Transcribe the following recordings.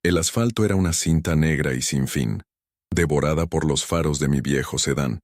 El asfalto era una cinta negra y sin fin, devorada por los faros de mi viejo sedán.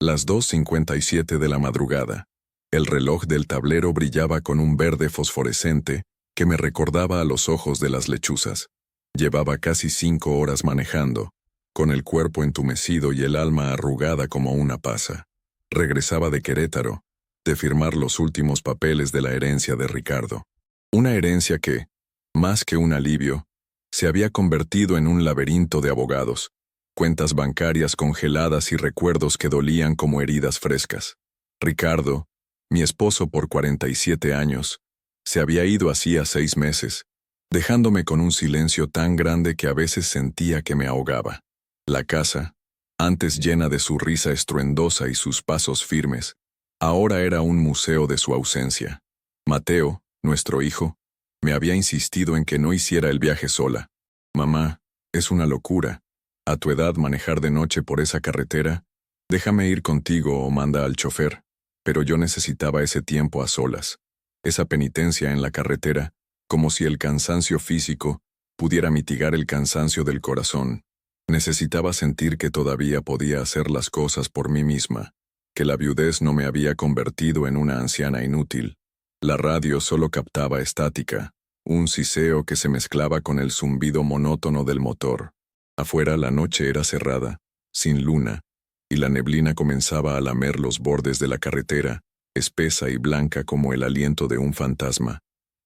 Las 2:57 de la madrugada. El reloj del tablero brillaba con un verde fosforescente que me recordaba a los ojos de las lechuzas. Llevaba casi 5 horas manejando, con el cuerpo entumecido y el alma arrugada como una pasa. Regresaba de Querétaro, de firmar los últimos papeles de la herencia de Ricardo. Una herencia que, más que un alivio, se había convertido en un laberinto de abogados, cuentas bancarias congeladas y recuerdos que dolían como heridas frescas. Ricardo, mi esposo por 47 años, se había ido hacía 6 meses, dejándome con un silencio tan grande que a veces sentía que me ahogaba. La casa, antes llena de su risa estruendosa y sus pasos firmes, ahora era un museo de su ausencia. Mateo, nuestro hijo, me había insistido en que no hiciera el viaje sola. Mamá, es una locura. A tu edad manejar de noche por esa carretera, déjame ir contigo o manda al chofer. Pero yo necesitaba ese tiempo a solas, esa penitencia en la carretera, como si el cansancio físico pudiera mitigar el cansancio del corazón. Necesitaba sentir que todavía podía hacer las cosas por mí misma, que la viudez no me había convertido en una anciana inútil. La radio solo captaba estática, un siseo que se mezclaba con el zumbido monótono del motor. Afuera la noche era cerrada, sin luna, y la neblina comenzaba a lamer los bordes de la carretera, espesa y blanca como el aliento de un fantasma.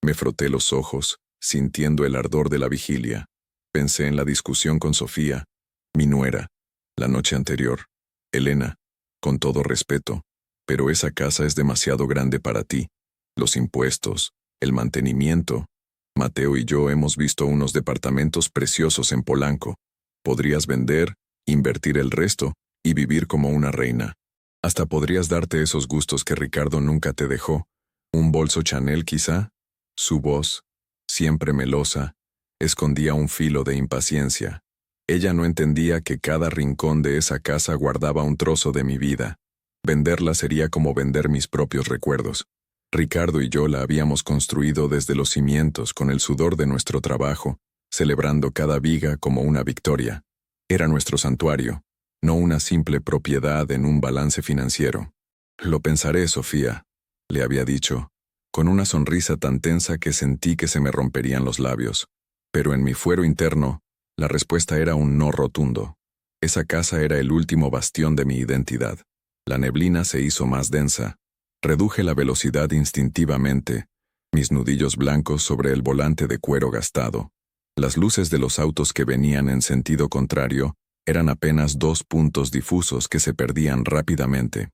Me froté los ojos, sintiendo el ardor de la vigilia. Pensé en la discusión con Sofía, mi nuera, la noche anterior. Elena, con todo respeto, pero esa casa es demasiado grande para ti. Los impuestos, el mantenimiento. Mateo y yo hemos visto unos departamentos preciosos en Polanco. Podrías vender, invertir el resto y vivir como una reina. Hasta podrías darte esos gustos que Ricardo nunca te dejó. Un bolso Chanel quizá. Su voz, siempre melosa, escondía un filo de impaciencia. Ella no entendía que cada rincón de esa casa guardaba un trozo de mi vida. Venderla sería como vender mis propios recuerdos. Ricardo y yo la habíamos construido desde los cimientos con el sudor de nuestro trabajo, celebrando cada viga como una victoria. Era nuestro santuario, no una simple propiedad en un balance financiero. Lo pensaré, Sofía, le había dicho, con una sonrisa tan tensa que sentí que se me romperían los labios. Pero en mi fuero interno, la respuesta era un no rotundo. Esa casa era el último bastión de mi identidad. La neblina se hizo más densa. Reduje la velocidad instintivamente, mis nudillos blancos sobre el volante de cuero gastado. Las luces de los autos que venían en sentido contrario eran apenas 2 puntos difusos que se perdían rápidamente.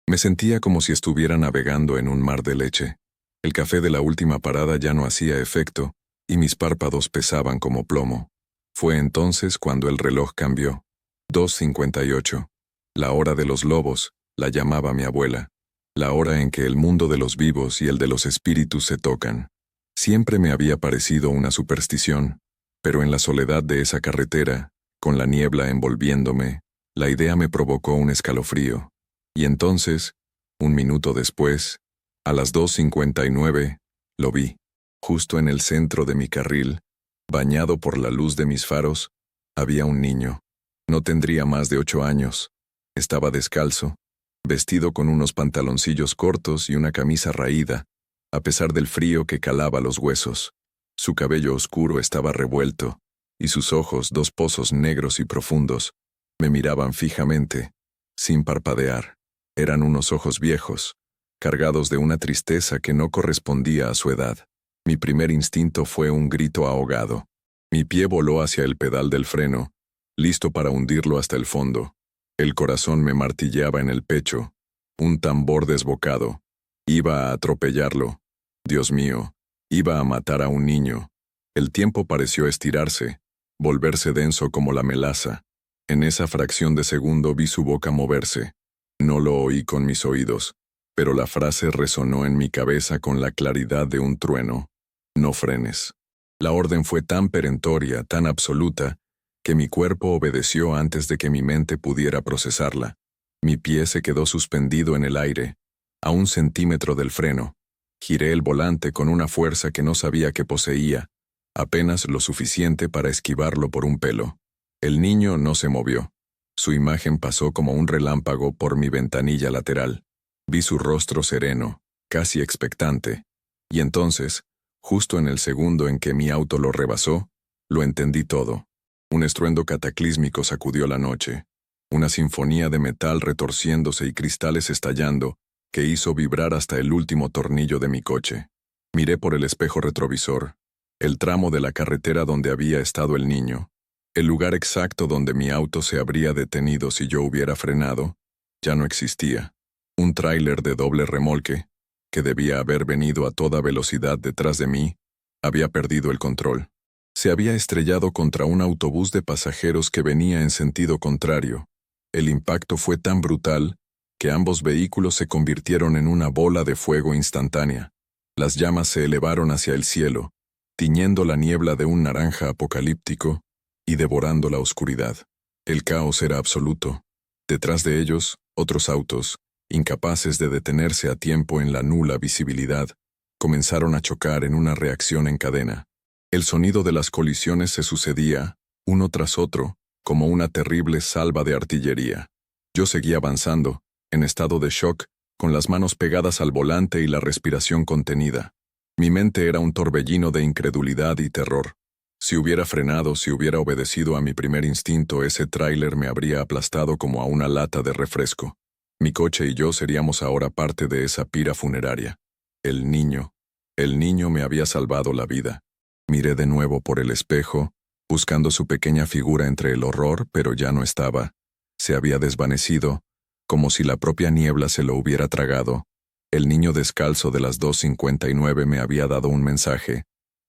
Me sentía como si estuviera navegando en un mar de leche. El café de la última parada ya no hacía efecto, y mis párpados pesaban como plomo. Fue entonces cuando el reloj cambió. 2:58. La hora de los lobos, la llamaba mi abuela. La hora en que el mundo de los vivos y el de los espíritus se tocan. Siempre me había parecido una superstición, pero en la soledad de esa carretera, con la niebla envolviéndome, la idea me provocó un escalofrío. Y entonces, un minuto después, a las 2:59, lo vi. Justo en el centro de mi carril, bañado por la luz de mis faros, había un niño. No tendría más de 8 años. Estaba descalzo, vestido con unos pantaloncillos cortos y una camisa raída, a pesar del frío que calaba los huesos. Su cabello oscuro estaba revuelto, y sus ojos, 2 pozos negros y profundos, me miraban fijamente, sin parpadear. Eran unos ojos viejos, cargados de una tristeza que no correspondía a su edad. Mi primer instinto fue un grito ahogado. Mi pie voló hacia el pedal del freno, listo para hundirlo hasta el fondo. El corazón me martilleaba en el pecho, un tambor desbocado. Iba a atropellarlo. Dios mío, iba a matar a un niño. El tiempo pareció estirarse, volverse denso como la melaza. En esa fracción de segundo vi su boca moverse. No lo oí con mis oídos, pero la frase resonó en mi cabeza con la claridad de un trueno. No frenes. La orden fue tan perentoria, tan absoluta, que mi cuerpo obedeció antes de que mi mente pudiera procesarla. Mi pie se quedó suspendido en el aire, a 1 centímetro del freno. Giré el volante con una fuerza que no sabía que poseía. apenas lo suficiente para esquivarlo por un pelo. El niño no se movió. Su imagen pasó como un relámpago por mi ventanilla lateral. Vi su rostro sereno, casi expectante. Y entonces, justo en el segundo en que mi auto lo rebasó, lo entendí todo. Un estruendo cataclísmico sacudió la noche. Una sinfonía de metal retorciéndose y cristales estallando que hizo vibrar hasta el último tornillo de mi coche. Miré por el espejo retrovisor, el tramo de la carretera donde había estado el niño, el lugar exacto donde mi auto se habría detenido si yo hubiera frenado, ya no existía. Un tráiler de doble remolque, que debía haber venido a toda velocidad detrás de mí, había perdido el control. Se había estrellado contra un autobús de pasajeros que venía en sentido contrario. El impacto fue tan brutal que ambos vehículos se convirtieron en una bola de fuego instantánea. Las llamas se elevaron hacia el cielo, tiñendo la niebla de un naranja apocalíptico y devorando la oscuridad. El caos era absoluto. Detrás de ellos, otros autos, incapaces de detenerse a tiempo en la nula visibilidad, comenzaron a chocar en una reacción en cadena. El sonido de las colisiones se sucedía, uno tras otro, como una terrible salva de artillería. Yo seguía avanzando, en estado de shock, con las manos pegadas al volante y la respiración contenida. Mi mente era un torbellino de incredulidad y terror. Si hubiera frenado, si hubiera obedecido a mi primer instinto, ese tráiler me habría aplastado como a una lata de refresco. Mi coche y yo seríamos ahora parte de esa pira funeraria. El niño me había salvado la vida. Miré de nuevo por el espejo, buscando su pequeña figura entre el horror, pero ya no estaba. Se había desvanecido, como si la propia niebla se lo hubiera tragado. El niño descalzo de las 2:59 me había dado un mensaje,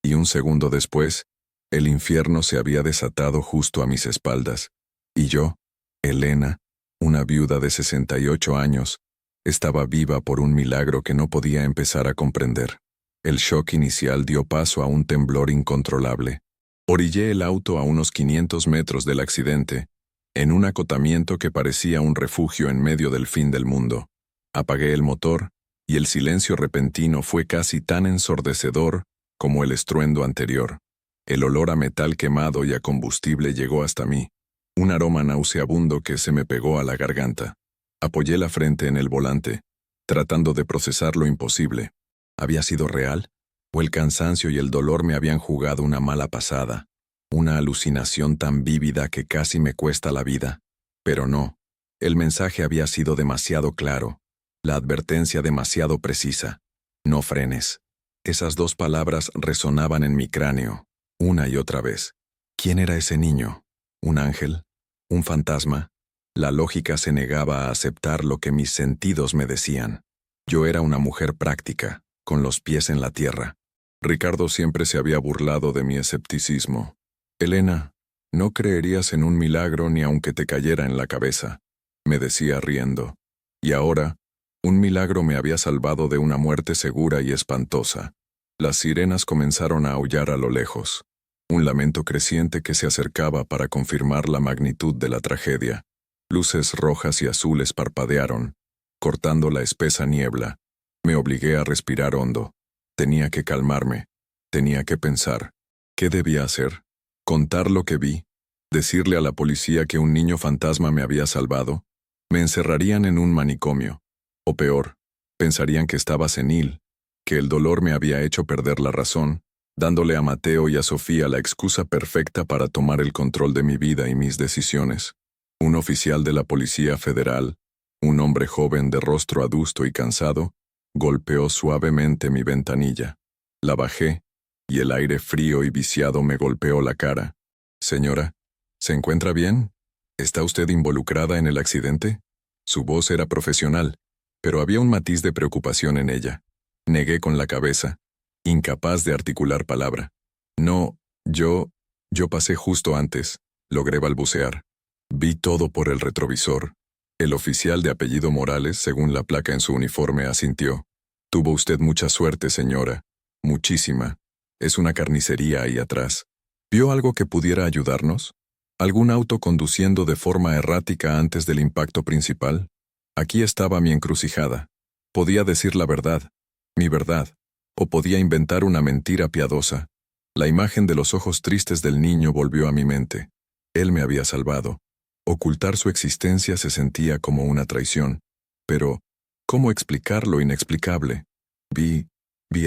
y un segundo después, el infierno se había desatado justo a mis espaldas. Y yo, Elena, una viuda de 68 años, estaba viva por un milagro que no podía empezar a comprender. El shock inicial dio paso a un temblor incontrolable. Orillé el auto a unos 500 metros del accidente, en un acotamiento que parecía un refugio en medio del fin del mundo. Apagué el motor, y el silencio repentino fue casi tan ensordecedor como el estruendo anterior. El olor a metal quemado y a combustible llegó hasta mí, un aroma nauseabundo que se me pegó a la garganta. Apoyé la frente en el volante, tratando de procesar lo imposible. ¿Había sido real? ¿O el cansancio y el dolor me habían jugado una mala pasada? Una alucinación tan vívida que casi me cuesta la vida. Pero no, el mensaje había sido demasiado claro, la advertencia demasiado precisa. No frenes. Esas dos palabras resonaban en mi cráneo, una y otra vez. ¿Quién era ese niño? ¿Un ángel? ¿Un fantasma? La lógica se negaba a aceptar lo que mis sentidos me decían. Yo era una mujer práctica, con los pies en la tierra. Ricardo siempre se había burlado de mi escepticismo. Elena, no creerías en un milagro ni aunque te cayera en la cabeza, me decía riendo. Y ahora, un milagro me había salvado de una muerte segura y espantosa. Las sirenas comenzaron a aullar a lo lejos, un lamento creciente que se acercaba para confirmar la magnitud de la tragedia. Luces rojas y azules parpadearon, cortando la espesa niebla. Me obligué a respirar hondo. Tenía que calmarme. Tenía que pensar. ¿Qué debía hacer? ¿Contar lo que vi? ¿Decirle a la policía que un niño fantasma me había salvado? Me encerrarían en un manicomio. O peor, pensarían que estaba senil, que el dolor me había hecho perder la razón, dándole a Mateo y a Sofía la excusa perfecta para tomar el control de mi vida y mis decisiones. Un oficial de la Policía Federal, un hombre joven de rostro adusto y cansado, golpeó suavemente mi ventanilla. La bajé, y el aire frío y viciado me golpeó la cara. «Señora, ¿se encuentra bien? ¿Está usted involucrada en el accidente?» Su voz era profesional, pero había un matiz de preocupación en ella. Negué con la cabeza, incapaz de articular palabra. «No, yo pasé justo antes», logré balbucear. Vi todo por el retrovisor. El oficial de apellido Morales, según la placa en su uniforme, asintió. «Tuvo usted mucha suerte, señora. Muchísima. Es una carnicería ahí atrás. ¿Vio algo que pudiera ayudarnos? ¿Algún auto conduciendo de forma errática antes del impacto principal? Aquí estaba mi encrucijada. Podía decir la verdad, mi verdad, o podía inventar una mentira piadosa. La imagen de los ojos tristes del niño volvió a mi mente. Él me había salvado. Ocultar su existencia se sentía como una traición. Pero, ¿cómo explicar lo inexplicable? Vi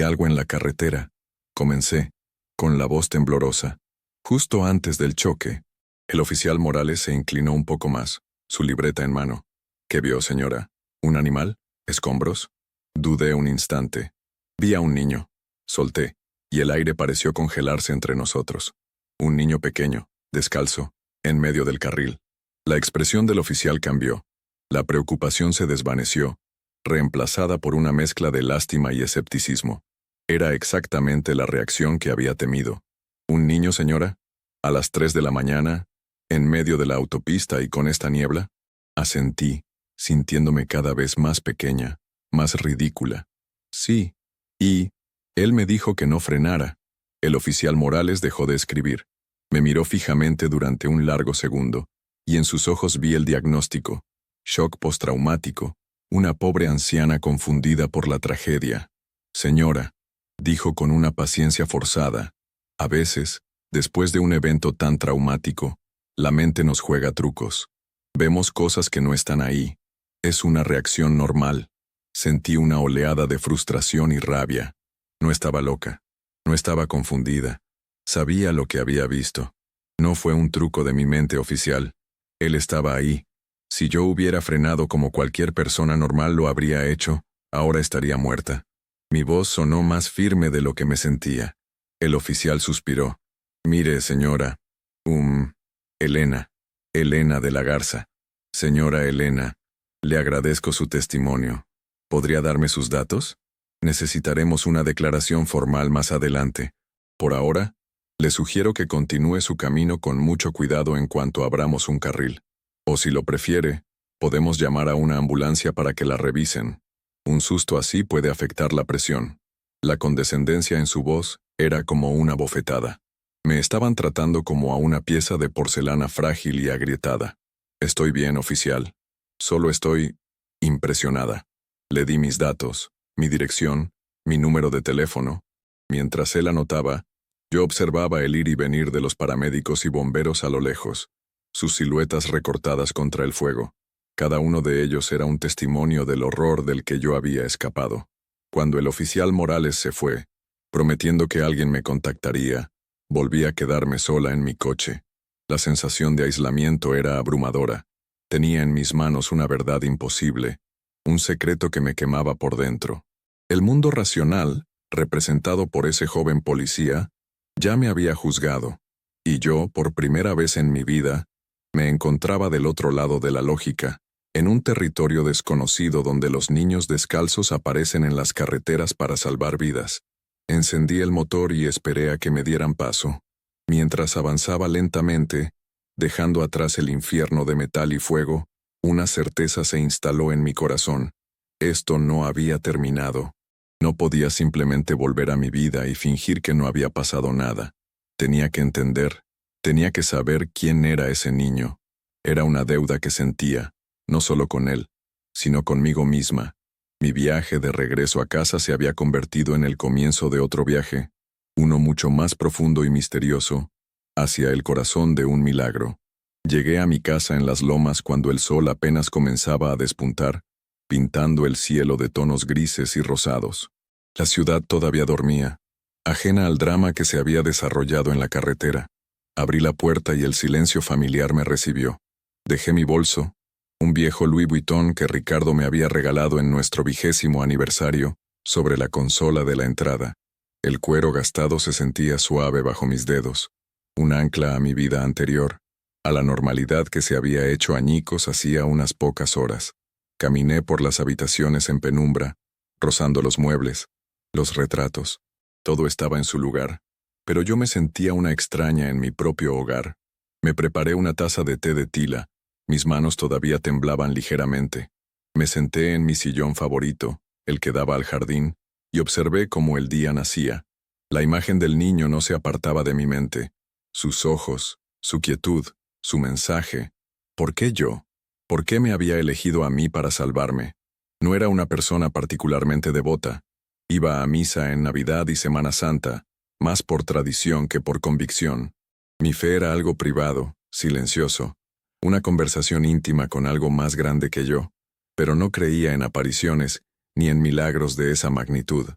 algo en la carretera. Comencé, con la voz temblorosa. Justo antes del choque, el oficial Morales se inclinó un poco más, su libreta en mano. ¿Qué vio, señora? ¿Un animal? ¿Escombros? Dudé un instante. Vi a un niño. Solté, y el aire pareció congelarse entre nosotros. Un niño pequeño, descalzo, en medio del carril. La expresión del oficial cambió. La preocupación se desvaneció, reemplazada por una mezcla de lástima y escepticismo. Era exactamente la reacción que había temido. ¿Un niño, señora? ¿A las 3 de la mañana? ¿En medio de la autopista y con esta niebla? Asentí, sintiéndome cada vez más pequeña, más ridícula. Sí. Y él me dijo que no frenara. El oficial Morales dejó de escribir. Me miró fijamente durante un largo segundo, y en sus ojos vi el diagnóstico. Shock postraumático. Una pobre anciana confundida por la tragedia. Señora, dijo con una paciencia forzada, a veces, después de un evento tan traumático, la mente nos juega trucos. Vemos cosas que no están ahí. Es una reacción normal. Sentí una oleada de frustración y rabia. No estaba loca. No estaba confundida. Sabía lo que había visto. No fue un truco de mi mente oficial. Él estaba ahí. Si yo hubiera frenado como cualquier persona normal lo habría hecho, ahora estaría muerta. Mi voz sonó más firme de lo que me sentía. El oficial suspiró. Mire, señora. Elena. Elena de la Garza. Señora Elena, le agradezco su testimonio. ¿Podría darme sus datos? Necesitaremos una declaración formal más adelante. Por ahora, le sugiero que continúe su camino con mucho cuidado en cuanto abramos un carril. O si lo prefiere, podemos llamar a una ambulancia para que la revisen. Un susto así puede afectar la presión. La condescendencia en su voz era como una bofetada. Me estaban tratando como a una pieza de porcelana frágil y agrietada. Estoy bien, oficial. Solo estoy impresionada. Le di mis datos, mi dirección, mi número de teléfono. Mientras él anotaba, yo observaba el ir y venir de los paramédicos y bomberos a lo lejos, sus siluetas recortadas contra el fuego. Cada uno de ellos era un testimonio del horror del que yo había escapado. Cuando el oficial Morales se fue, prometiendo que alguien me contactaría, volví a quedarme sola en mi coche. La sensación de aislamiento era abrumadora. Tenía en mis manos una verdad imposible, un secreto que me quemaba por dentro. El mundo racional, representado por ese joven policía, ya me había juzgado, y yo, por primera vez en mi vida, me encontraba del otro lado de la lógica, en un territorio desconocido donde los niños descalzos aparecen en las carreteras para salvar vidas. Encendí el motor y esperé a que me dieran paso. Mientras avanzaba lentamente, dejando atrás el infierno de metal y fuego, una certeza se instaló en mi corazón. Esto no había terminado. No podía simplemente volver a mi vida y fingir que no había pasado nada. Tenía que entender, tenía que saber quién era ese niño. Era una deuda que sentía, no solo con él, sino conmigo misma. Mi viaje de regreso a casa se había convertido en el comienzo de otro viaje, uno mucho más profundo y misterioso, hacia el corazón de un milagro. Llegué a mi casa en las lomas cuando el sol apenas comenzaba a despuntar, pintando el cielo de tonos grises y rosados. La ciudad todavía dormía, ajena al drama que se había desarrollado en la carretera. Abrí la puerta y el silencio familiar me recibió. Dejé mi bolso, un viejo Louis Vuitton que Ricardo me había regalado en nuestro 20º aniversario, sobre la consola de la entrada. El cuero gastado se sentía suave bajo mis dedos, un ancla a mi vida anterior, a la normalidad que se había hecho añicos hacía unas pocas horas. Caminé por las habitaciones en penumbra, rozando los muebles, los retratos. Todo estaba en su lugar, pero yo me sentía una extraña en mi propio hogar. Me preparé una taza de té de tila. Mis manos todavía temblaban ligeramente. Me senté en mi sillón favorito, el que daba al jardín, y observé cómo el día nacía. La imagen del niño no se apartaba de mi mente. Sus ojos, su quietud, su mensaje. ¿Por qué yo? ¿Por qué me había elegido a mí para salvarme? No era una persona particularmente devota. Iba a misa en Navidad y Semana Santa, más por tradición que por convicción. Mi fe era algo privado, silencioso, una conversación íntima con algo más grande que yo, pero no creía en apariciones ni en milagros de esa magnitud.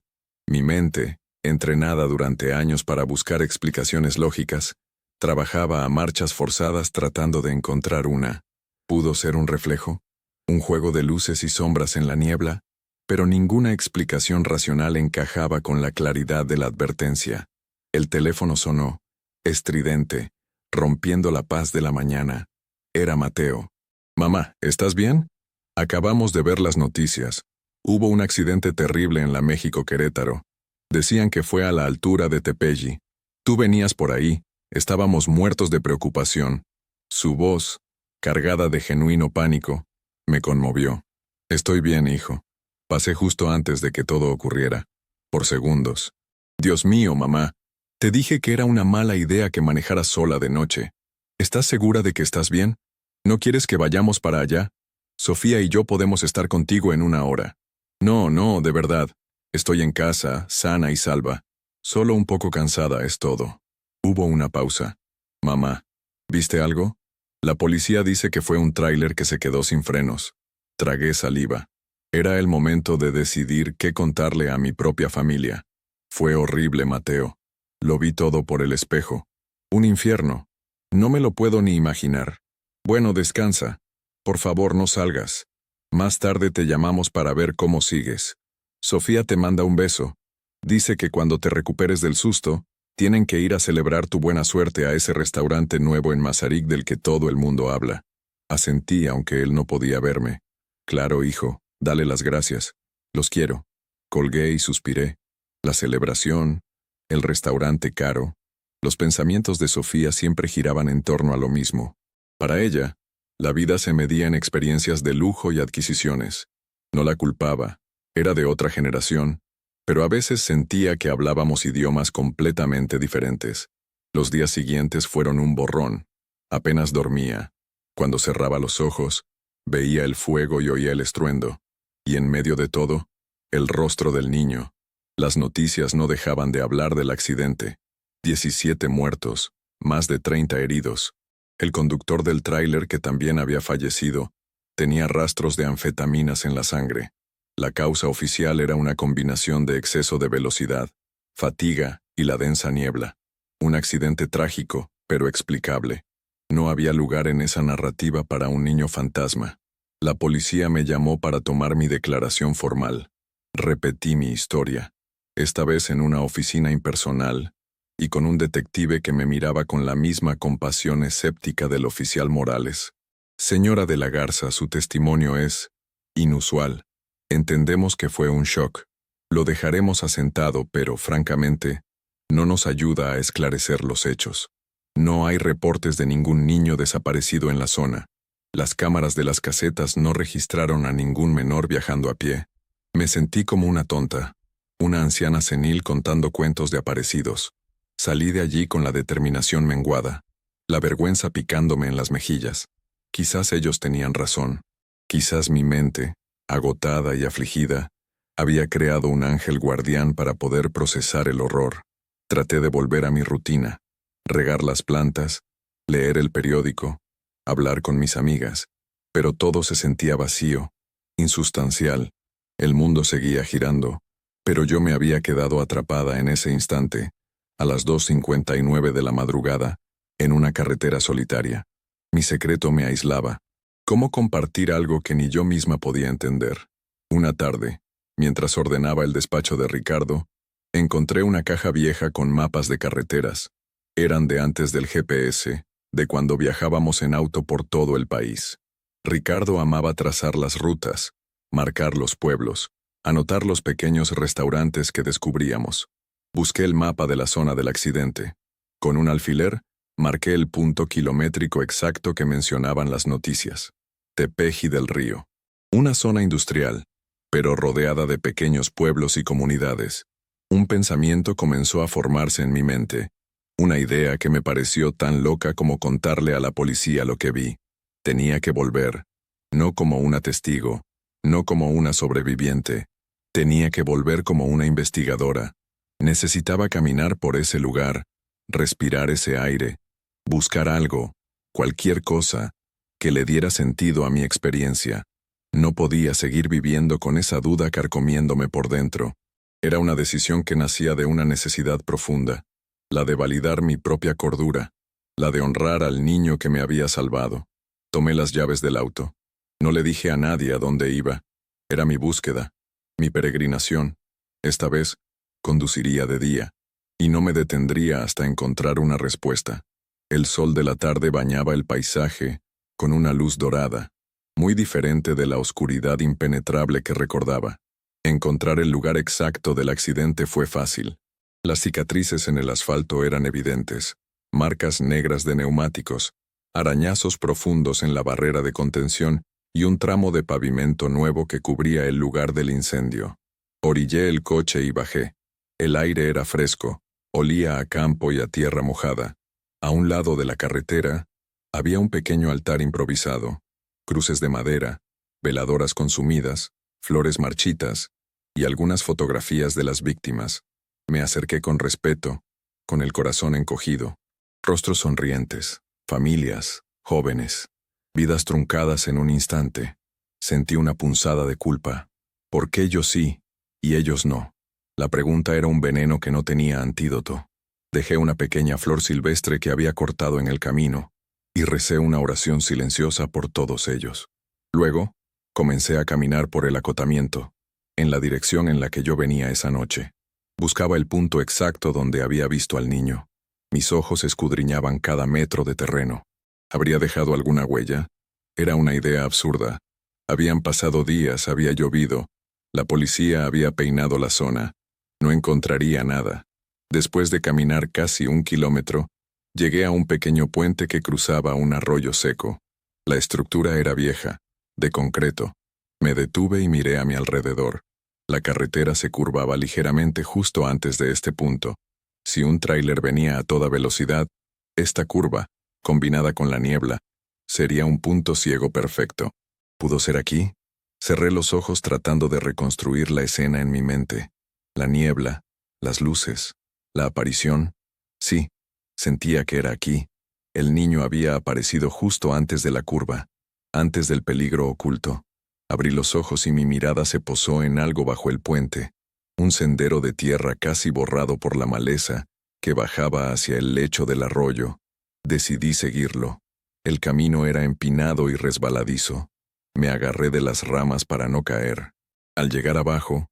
Mi mente, entrenada durante años para buscar explicaciones lógicas, trabajaba a marchas forzadas tratando de encontrar una. ¿Pudo ser un reflejo? ¿Un juego de luces y sombras en la niebla? Pero ninguna explicación racional encajaba con la claridad de la advertencia. El teléfono sonó, estridente, rompiendo la paz de la mañana. Era Mateo. «Mamá, ¿estás bien? Acabamos de ver las noticias. Hubo un accidente terrible en la México-Querétaro. Decían que fue a la altura de Tepeji. Tú venías por ahí. Estábamos muertos de preocupación». Su voz, cargada de genuino pánico, me conmovió. «Estoy bien, hijo. Pasé justo antes de que todo ocurriera. Por segundos. Dios mío, mamá. Te dije que era una mala idea que manejaras sola de noche. ¿Estás segura de que estás bien? ¿No quieres que vayamos para allá? Sofía y yo podemos estar contigo en una hora». «No, no, de verdad. Estoy en casa, sana y salva. Solo un poco cansada es todo». Hubo una pausa. «Mamá, ¿viste algo? La policía dice que fue un tráiler que se quedó sin frenos». Tragué saliva. Era el momento de decidir qué contarle a mi propia familia. Fue horrible, Mateo. Lo vi todo por el espejo. Un infierno. No me lo puedo ni imaginar. Bueno, descansa. Por favor, no salgas. Más tarde te llamamos para ver cómo sigues. Sofía te manda un beso. Dice que cuando te recuperes del susto, tienen que ir a celebrar tu buena suerte a ese restaurante nuevo en Mazarik del que todo el mundo habla. Asentí aunque él no podía verme. «Claro, hijo, dale las gracias. Los quiero». Colgué y suspiré. La celebración, el restaurante caro, los pensamientos de Sofía siempre giraban en torno a lo mismo. Para ella, la vida se medía en experiencias de lujo y adquisiciones. No la culpaba, era de otra generación, pero a veces sentía que hablábamos idiomas completamente diferentes. Los días siguientes fueron un borrón. Apenas dormía. Cuando cerraba los ojos, veía el fuego y oía el estruendo. Y en medio de todo, el rostro del niño. Las noticias no dejaban de hablar del accidente. 17 muertos, más de 30 heridos. El conductor del tráiler, que también había fallecido, tenía rastros de anfetaminas en la sangre. La causa oficial era una combinación de exceso de velocidad, fatiga y la densa niebla. Un accidente trágico, pero explicable. No había lugar en esa narrativa para un niño fantasma. La policía me llamó para tomar mi declaración formal. Repetí mi historia, esta vez en una oficina impersonal, y con un detective que me miraba con la misma compasión escéptica del oficial Morales. «Señora de la Garza, su testimonio es inusual. Entendemos que fue un shock. Lo dejaremos asentado, pero, francamente, no nos ayuda a esclarecer los hechos. No hay reportes de ningún niño desaparecido en la zona. Las cámaras de las casetas no registraron a ningún menor viajando a pie. Me sentí como una tonta, una anciana senil contando cuentos de aparecidos. Salí de allí con la determinación menguada, la vergüenza picándome en las mejillas. Quizás ellos tenían razón. Quizás mi mente, agotada y afligida, había creado un ángel guardián para poder procesar el horror. Traté de volver a mi rutina, regar las plantas, leer el periódico, hablar con mis amigas, pero todo se sentía vacío, insustancial. El mundo seguía girando, pero yo me había quedado atrapada en ese instante, a las 2:59 de la madrugada, en una carretera solitaria. Mi secreto me aislaba. ¿Cómo compartir algo que ni yo misma podía entender? Una tarde, mientras ordenaba el despacho de Ricardo, encontré una caja vieja con mapas de carreteras. Eran de antes del GPS, de cuando viajábamos en auto por todo el país. Ricardo amaba trazar las rutas, marcar los pueblos, anotar los pequeños restaurantes que descubríamos. Busqué el mapa de la zona del accidente. Con un alfiler, marqué el punto kilométrico exacto que mencionaban las noticias. Tepeji del Río. Una zona industrial, pero rodeada de pequeños pueblos y comunidades. Un pensamiento comenzó a formarse en mi mente. Una idea que me pareció tan loca como contarle a la policía lo que vi. Tenía que volver, no como una testigo, no como una sobreviviente. Tenía que volver como una investigadora, Necesitaba caminar por ese lugar, respirar ese aire, buscar algo, cualquier cosa, que le diera sentido a mi experiencia. No podía seguir viviendo con esa duda carcomiéndome por dentro. Era una decisión que nacía de una necesidad profunda, la de validar mi propia cordura, la de honrar al niño que me había salvado. Tomé las llaves del auto. No le dije a nadie a dónde iba. Era mi búsqueda, mi peregrinación. Esta vez, conduciría de día, y no me detendría hasta encontrar una respuesta. El sol de la tarde bañaba el paisaje con una luz dorada, muy diferente de la oscuridad impenetrable que recordaba. Encontrar el lugar exacto del accidente fue fácil. Las cicatrices en el asfalto eran evidentes, marcas negras de neumáticos, arañazos profundos en la barrera de contención y un tramo de pavimento nuevo que cubría el lugar del incendio. Orillé el coche y bajé. El aire era fresco, olía a campo y a tierra mojada. A un lado de la carretera, había un pequeño altar improvisado, cruces de madera, veladoras consumidas, flores marchitas y algunas fotografías de las víctimas. Me acerqué con respeto, con el corazón encogido. Rostros sonrientes, familias, jóvenes, vidas truncadas en un instante. Sentí una punzada de culpa. ¿Por qué yo sí y ellos no? La pregunta era un veneno que no tenía antídoto. Dejé una pequeña flor silvestre que había cortado en el camino y recé una oración silenciosa por todos ellos. Luego, comencé a caminar por el acotamiento, en la dirección en la que yo venía esa noche. Buscaba el punto exacto donde había visto al niño. Mis ojos escudriñaban cada metro de terreno. ¿Habría dejado alguna huella? Era una idea absurda. Habían pasado días, había llovido. La policía había peinado la zona. No encontraría nada. Después de caminar casi 1 kilómetro, llegué a un pequeño puente que cruzaba un arroyo seco. La estructura era vieja, de concreto. Me detuve y miré a mi alrededor. La carretera se curvaba ligeramente justo antes de este punto. Si un tráiler venía a toda velocidad, esta curva, combinada con la niebla, sería un punto ciego perfecto. ¿Pudo ser aquí? Cerré los ojos tratando de reconstruir la escena en mi mente. La niebla, las luces, la aparición. Sí, sentía que era aquí. El niño había aparecido justo antes de la curva, antes del peligro oculto. Abrí los ojos y mi mirada se posó en algo bajo el puente, un sendero de tierra casi borrado por la maleza que bajaba hacia el lecho del arroyo. Decidí seguirlo. El camino era empinado y resbaladizo. Me agarré de las ramas para no caer. Al llegar abajo,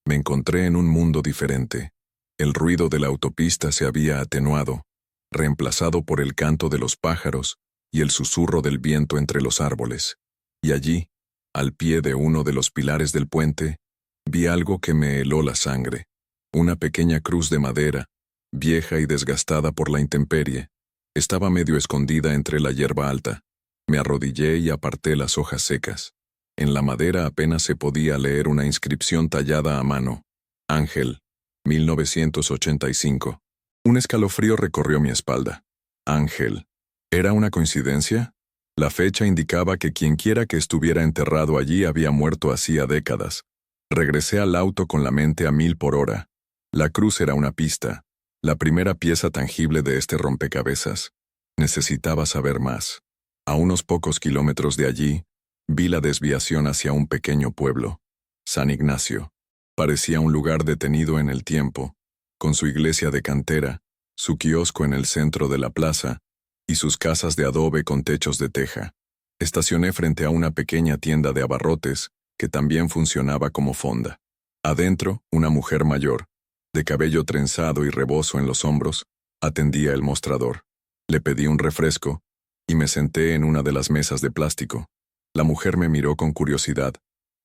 me encontré en un mundo diferente. El ruido de la autopista se había atenuado, reemplazado por el canto de los pájaros y el susurro del viento entre los árboles. Y allí, al pie de uno de los pilares del puente, vi algo que me heló la sangre. Una pequeña cruz de madera, vieja y desgastada por la intemperie. Estaba medio escondida entre la hierba alta. Me arrodillé y aparté las hojas secas. En la madera apenas se podía leer una inscripción tallada a mano. Ángel, 1985. Un escalofrío recorrió mi espalda. Ángel. ¿Era una coincidencia? La fecha indicaba que quienquiera que estuviera enterrado allí había muerto hacía décadas. Regresé al auto con la mente a 1000 por hora. La cruz era una pista, la primera pieza tangible de este rompecabezas. Necesitaba saber más. A unos pocos kilómetros de allí, vi la desviación hacia un pequeño pueblo, San Ignacio. Parecía un lugar detenido en el tiempo, con su iglesia de cantera, su kiosco en el centro de la plaza y sus casas de adobe con techos de teja. Estacioné frente a una pequeña tienda de abarrotes que también funcionaba como fonda. Adentro, una mujer mayor, de cabello trenzado y rebozo en los hombros, atendía el mostrador. Le pedí un refresco y me senté en una de las mesas de plástico. La mujer me miró con curiosidad.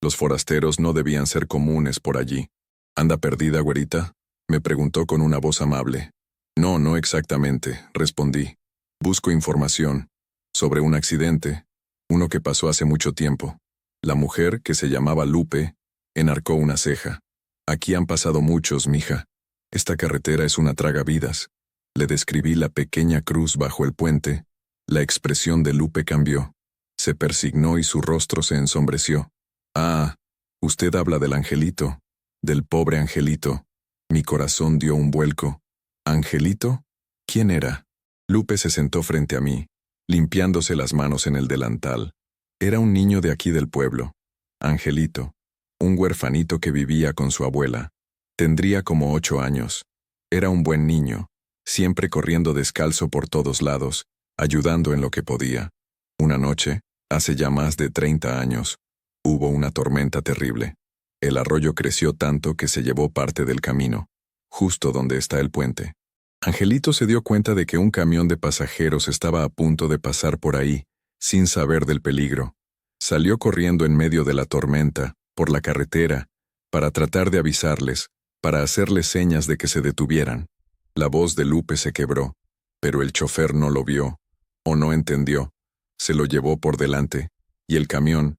Los forasteros no debían ser comunes por allí. ¿Anda perdida, güerita?, me preguntó con una voz amable. No, no exactamente, respondí. Busco información sobre un accidente, uno que pasó hace mucho tiempo. La mujer, que se llamaba Lupe, enarcó una ceja. Aquí han pasado muchos, mija. Esta carretera es una tragavidas. Le describí la pequeña cruz bajo el puente. La expresión de Lupe cambió. Se persignó y su rostro se ensombreció. Ah, usted habla del angelito, del pobre angelito. Mi corazón dio un vuelco. ¿Angelito? ¿Quién era? Lupe se sentó frente a mí, limpiándose las manos en el delantal. Era un niño de aquí del pueblo. Angelito. Un huerfanito que vivía con su abuela. Tendría como 8 años. Era un buen niño, siempre corriendo descalzo por todos lados, ayudando en lo que podía. Una noche, hace ya más de 30 años, hubo una tormenta terrible. El arroyo creció tanto que se llevó parte del camino, justo donde está el puente. Angelito se dio cuenta de que un camión de pasajeros estaba a punto de pasar por ahí, sin saber del peligro. Salió corriendo en medio de la tormenta, por la carretera, para tratar de avisarles, para hacerles señas de que se detuvieran. La voz de Lupe se quebró, pero el chofer no lo vio, o no entendió. Se lo llevó por delante, y el camión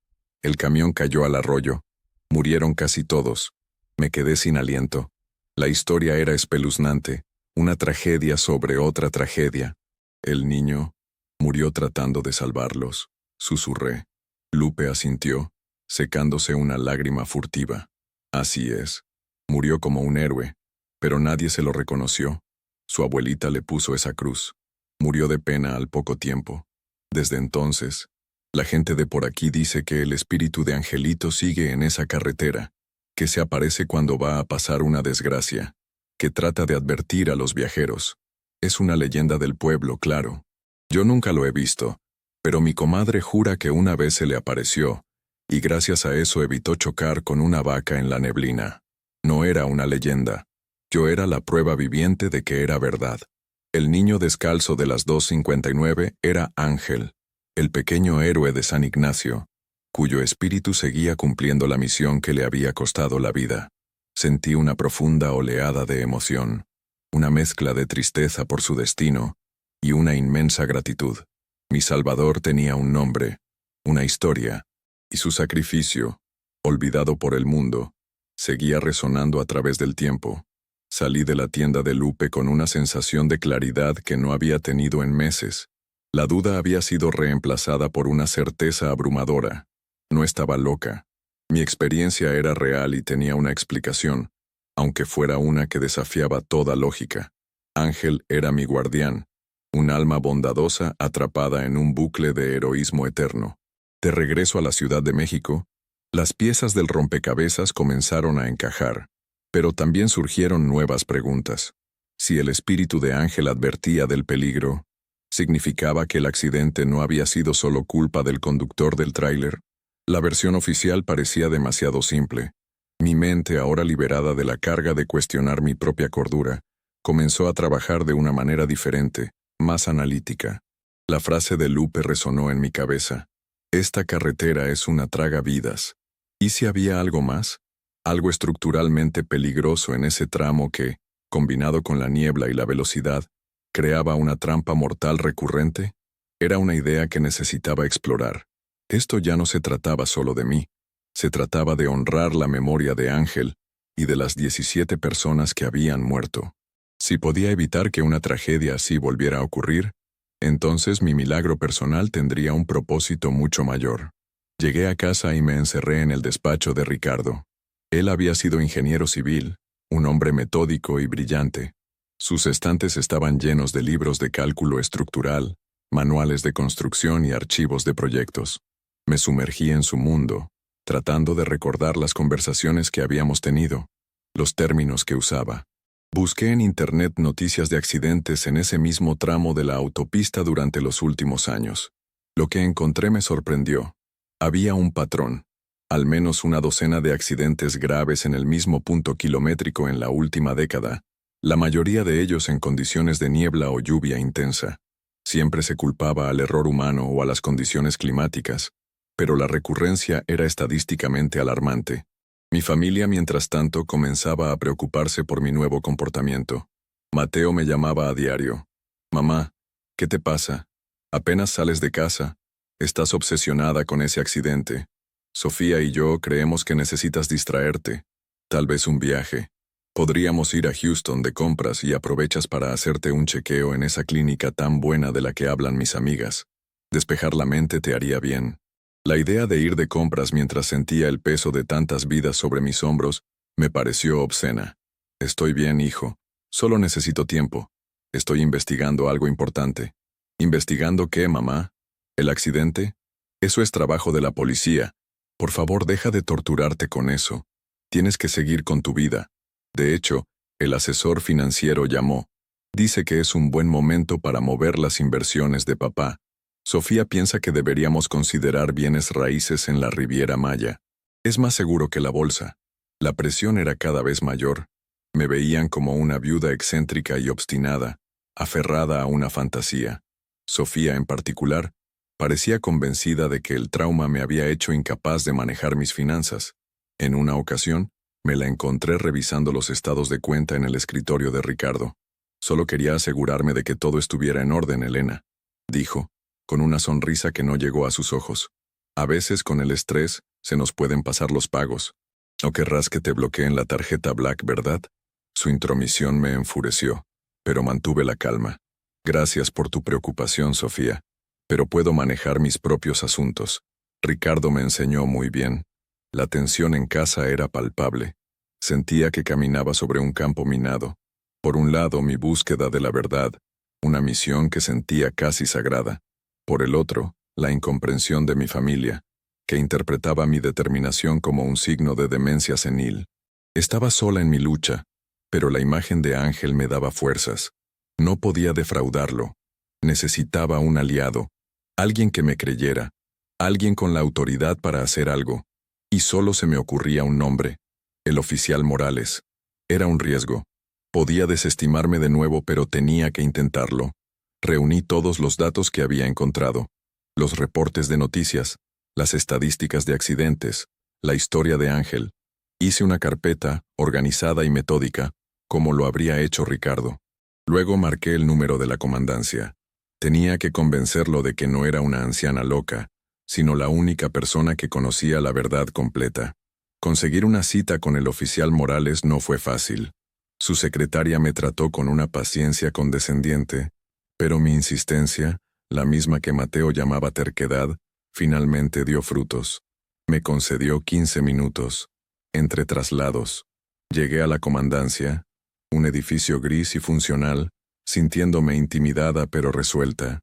cayó al arroyo. Murieron casi todos. Me quedé sin aliento. La historia era espeluznante, una tragedia sobre otra tragedia. El niño murió tratando de salvarlos, susurré. Lupe asintió, secándose una lágrima furtiva. Así es. Murió como un héroe, pero nadie se lo reconoció. Su abuelita le puso esa cruz. Murió de pena al poco tiempo. Desde entonces, la gente de por aquí dice que el espíritu de Angelito sigue en esa carretera, que se aparece cuando va a pasar una desgracia, que trata de advertir a los viajeros. Es una leyenda del pueblo, claro. Yo nunca lo he visto, pero mi comadre jura que una vez se le apareció, y gracias a eso evitó chocar con una vaca en la neblina. No era una leyenda. Yo era la prueba viviente de que era verdad. El niño descalzo de las 2:59 era Ángel, el pequeño héroe de San Ignacio, cuyo espíritu seguía cumpliendo la misión que le había costado la vida. Sentí una profunda oleada de emoción, una mezcla de tristeza por su destino y una inmensa gratitud. Mi Salvador tenía un nombre, una historia, y su sacrificio, olvidado por el mundo, seguía resonando a través del tiempo. Salí de la tienda de Lupe con una sensación de claridad que no había tenido en meses. La duda había sido reemplazada por una certeza abrumadora. No estaba loca. Mi experiencia era real y tenía una explicación, aunque fuera una que desafiaba toda lógica. Ángel era mi guardián, un alma bondadosa atrapada en un bucle de heroísmo eterno. De regreso a la Ciudad de México, las piezas del rompecabezas comenzaron a encajar, pero también surgieron nuevas preguntas. Si el espíritu de Ángel advertía del peligro, ¿significaba que el accidente no había sido solo culpa del conductor del tráiler? La versión oficial parecía demasiado simple. Mi mente, ahora liberada de la carga de cuestionar mi propia cordura, comenzó a trabajar de una manera diferente, más analítica. La frase de Lupe resonó en mi cabeza. Esta carretera es una tragavidas. ¿Y si había algo más? Algo estructuralmente peligroso en ese tramo que, combinado con la niebla y la velocidad, creaba una trampa mortal recurrente. Era una idea que necesitaba explorar. Esto ya no se trataba solo de mí. Se trataba de honrar la memoria de Ángel y de las 17 personas que habían muerto. Si podía evitar que una tragedia así volviera a ocurrir, entonces mi milagro personal tendría un propósito mucho mayor. Llegué a casa y me encerré en el despacho de Ricardo. Él había sido ingeniero civil, un hombre metódico y brillante. Sus estantes estaban llenos de libros de cálculo estructural, manuales de construcción y archivos de proyectos. Me sumergí en su mundo, tratando de recordar las conversaciones que habíamos tenido, los términos que usaba. Busqué en Internet noticias de accidentes en ese mismo tramo de la autopista durante los últimos años. Lo que encontré me sorprendió. Había un patrón. Al menos una docena de accidentes graves en el mismo punto kilométrico en la última década, la mayoría de ellos en condiciones de niebla o lluvia intensa. Siempre se culpaba al error humano o a las condiciones climáticas, pero la recurrencia era estadísticamente alarmante. Mi familia, mientras tanto, comenzaba a preocuparse por mi nuevo comportamiento. Mateo me llamaba a diario. «Mamá, ¿qué te pasa? Apenas sales de casa. Estás obsesionada con ese accidente. Sofía y yo creemos que necesitas distraerte. Tal vez un viaje. Podríamos ir a Houston de compras y aprovechas para hacerte un chequeo en esa clínica tan buena de la que hablan mis amigas. Despejar la mente te haría bien». La idea de ir de compras mientras sentía el peso de tantas vidas sobre mis hombros me pareció obscena. Estoy bien, hijo. Solo necesito tiempo. Estoy investigando algo importante. ¿Investigando qué, mamá? ¿El accidente? Eso es trabajo de la policía. Por favor, deja de torturarte con eso. Tienes que seguir con tu vida. De hecho, el asesor financiero llamó. Dice que es un buen momento para mover las inversiones de papá. Sofía piensa que deberíamos considerar bienes raíces en la Riviera Maya. Es más seguro que la bolsa. La presión era cada vez mayor. Me veían como una viuda excéntrica y obstinada, aferrada a una fantasía. Sofía, en particular, parecía convencida de que el trauma me había hecho incapaz de manejar mis finanzas. En una ocasión, me la encontré revisando los estados de cuenta en el escritorio de Ricardo. Solo quería asegurarme de que todo estuviera en orden, Elena, dijo, con una sonrisa que no llegó a sus ojos. A veces, con el estrés, se nos pueden pasar los pagos. No querrás que te bloqueen la tarjeta Black, ¿verdad? Su intromisión me enfureció, pero mantuve la calma. Gracias por tu preocupación, Sofía, pero puedo manejar mis propios asuntos. Ricardo me enseñó muy bien. La tensión en casa era palpable. Sentía que caminaba sobre un campo minado. Por un lado, mi búsqueda de la verdad, una misión que sentía casi sagrada. Por el otro, la incomprensión de mi familia, que interpretaba mi determinación como un signo de demencia senil. Estaba sola en mi lucha, pero la imagen de Ángel me daba fuerzas. No podía defraudarlo. Necesitaba un aliado, alguien que me creyera, alguien con la autoridad para hacer algo. Y solo se me ocurría un nombre: el oficial Morales. Era un riesgo. Podía desestimarme de nuevo, pero tenía que intentarlo. Reuní todos los datos que había encontrado: los reportes de noticias, las estadísticas de accidentes, la historia de Ángel. Hice una carpeta, organizada y metódica, como lo habría hecho Ricardo. Luego marqué el número de la comandancia. Tenía que convencerlo de que no era una anciana loca, sino la única persona que conocía la verdad completa. Conseguir una cita con el oficial Morales no fue fácil. Su secretaria me trató con una paciencia condescendiente, pero mi insistencia, la misma que Mateo llamaba terquedad, finalmente dio frutos. Me concedió 15 minutos. Entre traslados, llegué a la comandancia, un edificio gris y funcional, sintiéndome intimidada pero resuelta.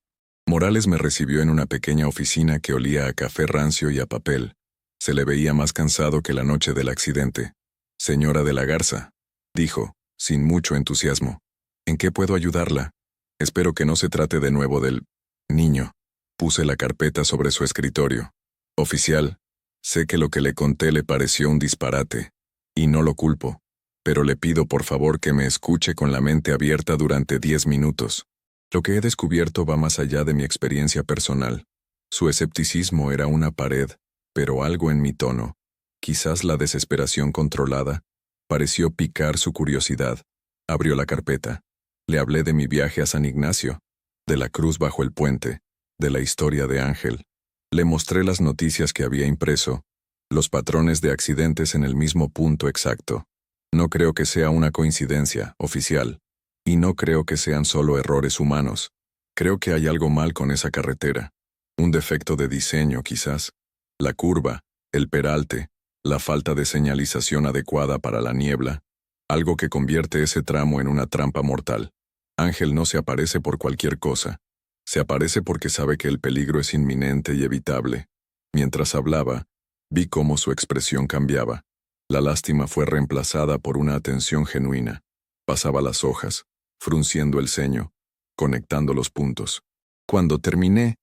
Morales me recibió en una pequeña oficina que olía a café rancio y a papel. Se le veía más cansado que la noche del accidente. «Señora de la Garza», dijo, sin mucho entusiasmo. «¿En qué puedo ayudarla? Espero que no se trate de nuevo del niño». Puse la carpeta sobre su escritorio. «Oficial, sé que lo que le conté le pareció un disparate, y no lo culpo, pero le pido por favor que me escuche con la mente abierta durante 10 minutos. Lo que he descubierto va más allá de mi experiencia personal. Su escepticismo era una pared, pero algo en mi tono, quizás la desesperación controlada, pareció picar su curiosidad. Abrió la carpeta. Le hablé de mi viaje a San Ignacio, de la cruz bajo el puente, de la historia de Ángel. Le mostré las noticias que había impreso, los patrones de accidentes en el mismo punto exacto. No creo que sea una coincidencia, oficial. Y no creo que sean solo errores humanos. Creo que hay algo mal con esa carretera. Un defecto de diseño, quizás. La curva, el peralte, la falta de señalización adecuada para la niebla. Algo que convierte ese tramo en una trampa mortal. Ángel no se aparece por cualquier cosa. Se aparece porque sabe que el peligro es inminente y evitable. Mientras hablaba, vi cómo su expresión cambiaba. La lástima fue reemplazada por una atención genuina. Pasaba las hojas, frunciendo el ceño, conectando los puntos. Cuando terminé,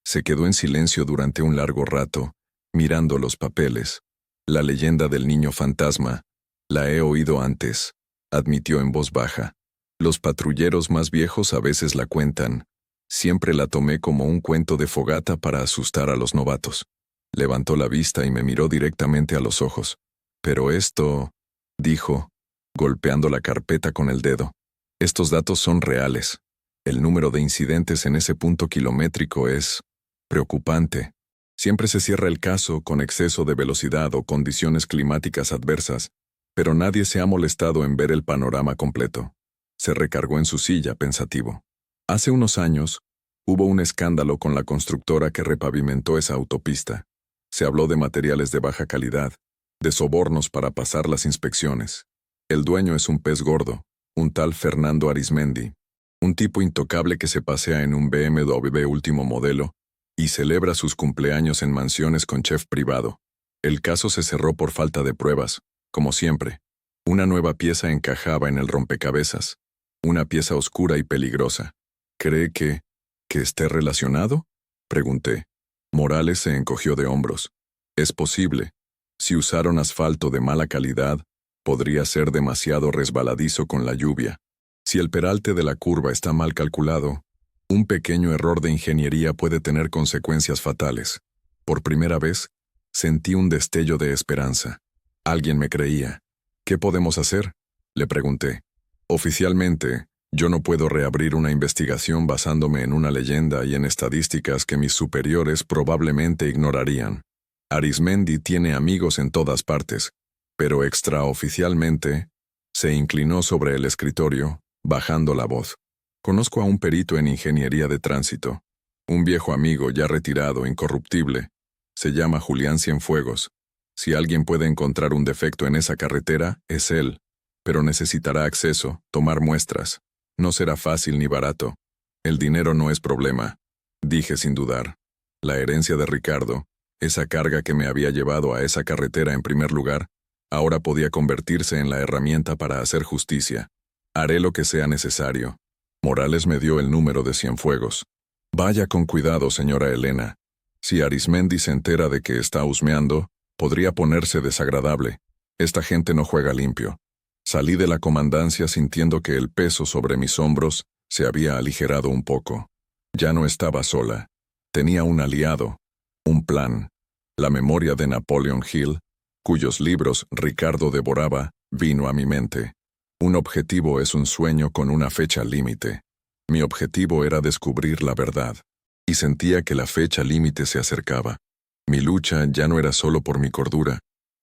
se quedó en silencio durante un largo rato, mirando los papeles. La leyenda del niño fantasma, la he oído antes, admitió en voz baja. Los patrulleros más viejos a veces la cuentan. Siempre la tomé como un cuento de fogata para asustar a los novatos. Levantó la vista y me miró directamente a los ojos. Pero esto, dijo, golpeando la carpeta con el dedo. Estos datos son reales. El número de incidentes en ese punto kilométrico es preocupante. Siempre se cierra el caso con exceso de velocidad o condiciones climáticas adversas, pero nadie se ha molestado en ver el panorama completo. Se recargó en su silla, pensativo. Hace unos años, hubo un escándalo con la constructora que repavimentó esa autopista. Se habló de materiales de baja calidad, de sobornos para pasar las inspecciones. El dueño es un pez gordo, un tal Fernando Arizmendi, un tipo intocable que se pasea en un BMW último modelo y celebra sus cumpleaños en mansiones con chef privado. El caso se cerró por falta de pruebas, como siempre. Una nueva pieza encajaba en el rompecabezas, una pieza oscura y peligrosa. ¿Cree que esté relacionado?, pregunté. Morales se encogió de hombros. Es posible. Si usaron asfalto de mala calidad, podría ser demasiado resbaladizo con la lluvia. Si el peralte de la curva está mal calculado, un pequeño error de ingeniería puede tener consecuencias fatales. Por primera vez, sentí un destello de esperanza. Alguien me creía. ¿Qué podemos hacer?, le pregunté. Oficialmente, yo no puedo reabrir una investigación basándome en una leyenda y en estadísticas que mis superiores probablemente ignorarían. Arizmendi tiene amigos en todas partes, pero extraoficialmente, se inclinó sobre el escritorio, bajando la voz. Conozco a un perito en ingeniería de tránsito, un viejo amigo ya retirado, incorruptible. Se llama Julián Cienfuegos. Si alguien puede encontrar un defecto en esa carretera, es él, pero necesitará acceso, tomar muestras. No será fácil ni barato. El dinero no es problema, dije sin dudar. La herencia de Ricardo, esa carga que me había llevado a esa carretera en primer lugar, ahora podía convertirse en la herramienta para hacer justicia. Haré lo que sea necesario. Morales me dio el número de Cienfuegos. Vaya con cuidado, señora Elena. Si Arizmendi se entera de que está husmeando, podría ponerse desagradable. Esta gente no juega limpio. Salí de la comandancia sintiendo que el peso sobre mis hombros se había aligerado un poco. Ya no estaba sola. Tenía un aliado, un plan. La memoria de Napoleon Hill, cuyos libros Ricardo devoraba, vino a mi mente. Un objetivo es un sueño con una fecha límite. Mi objetivo era descubrir la verdad, y sentía que la fecha límite se acercaba. Mi lucha ya no era solo por mi cordura,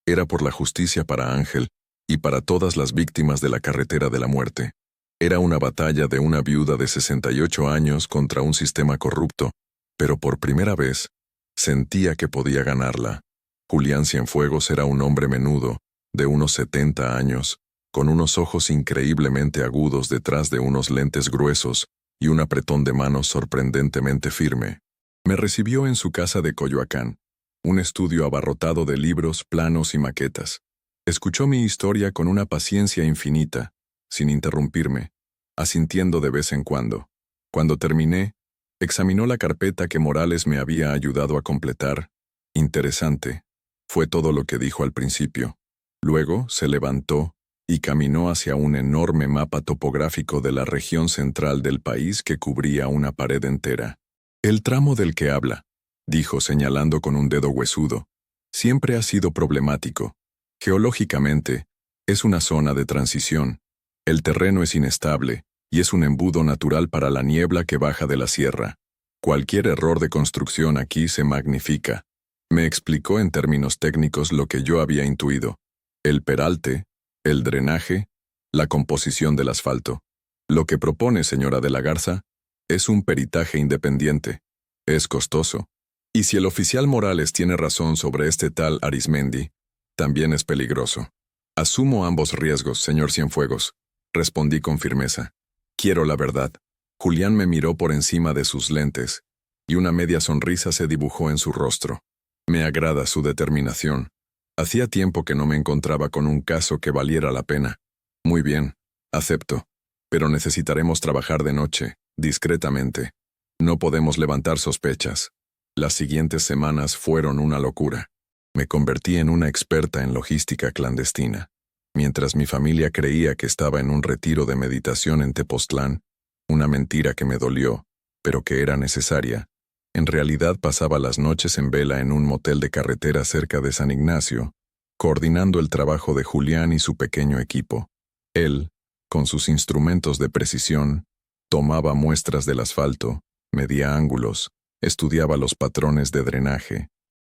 era por la justicia para Ángel y para todas las víctimas de la carretera de la muerte. Era una batalla de una viuda de 68 años contra un sistema corrupto, pero por primera vez, sentía que podía ganarla. Julián Cienfuegos era un hombre menudo, de unos 70 años, con unos ojos increíblemente agudos detrás de unos lentes gruesos y un apretón de manos sorprendentemente firme. Me recibió en su casa de Coyoacán, un estudio abarrotado de libros, planos y maquetas. Escuchó mi historia con una paciencia infinita, sin interrumpirme, asintiendo de vez en cuando. Cuando terminé, examinó la carpeta que Morales me había ayudado a completar. Interesante, fue todo lo que dijo al principio. Luego se levantó y caminó hacia un enorme mapa topográfico de la región central del país que cubría una pared entera. El tramo del que habla, dijo señalando con un dedo huesudo, siempre ha sido problemático. Geológicamente, es una zona de transición. El terreno es inestable y es un embudo natural para la niebla que baja de la sierra. Cualquier error de construcción aquí se magnifica. Me explicó en términos técnicos lo que yo había intuido. El peralte, el drenaje, la composición del asfalto. Lo que propone, señora de la Garza, es un peritaje independiente. Es costoso. Y si el oficial Morales tiene razón sobre este tal Arizmendi, también es peligroso. Asumo ambos riesgos, señor Cienfuegos, respondí con firmeza. Quiero la verdad. Julián me miró por encima de sus lentes, y una media sonrisa se dibujó en su rostro. Me agrada su determinación. Hacía tiempo que no me encontraba con un caso que valiera la pena. Muy bien, acepto. Pero necesitaremos trabajar de noche, discretamente. No podemos levantar sospechas. Las siguientes semanas fueron una locura. Me convertí en una experta en logística clandestina. Mientras mi familia creía que estaba en un retiro de meditación en Tepoztlán, una mentira que me dolió, pero que era necesaria, en realidad pasaba las noches en vela en un motel de carretera cerca de San Ignacio, coordinando el trabajo de Julián y su pequeño equipo. Él, con sus instrumentos de precisión, tomaba muestras del asfalto, medía ángulos, estudiaba los patrones de drenaje.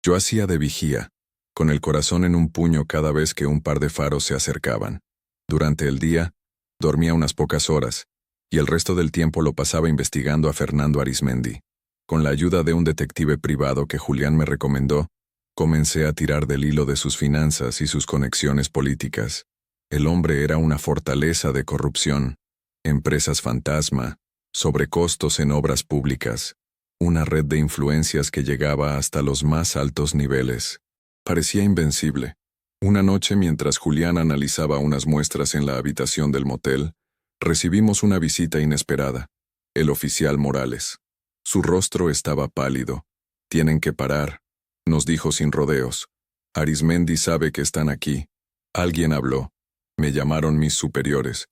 Yo hacía de vigía, con el corazón en un puño cada vez que un par de faros se acercaban. Durante el día, dormía unas pocas horas, y el resto del tiempo lo pasaba investigando a Fernando Arizmendi. Con la ayuda de un detective privado que Julián me recomendó, comencé a tirar del hilo de sus finanzas y sus conexiones políticas. El hombre era una fortaleza de corrupción, empresas fantasma, sobrecostos en obras públicas, una red de influencias que llegaba hasta los más altos niveles. Parecía invencible. Una noche, mientras Julián analizaba unas muestras en la habitación del motel, recibimos una visita inesperada. El oficial Morales. Su rostro estaba pálido. «Tienen que parar», nos dijo sin rodeos. «Arizmendi sabe que están aquí». Alguien habló. Me llamaron mis superiores.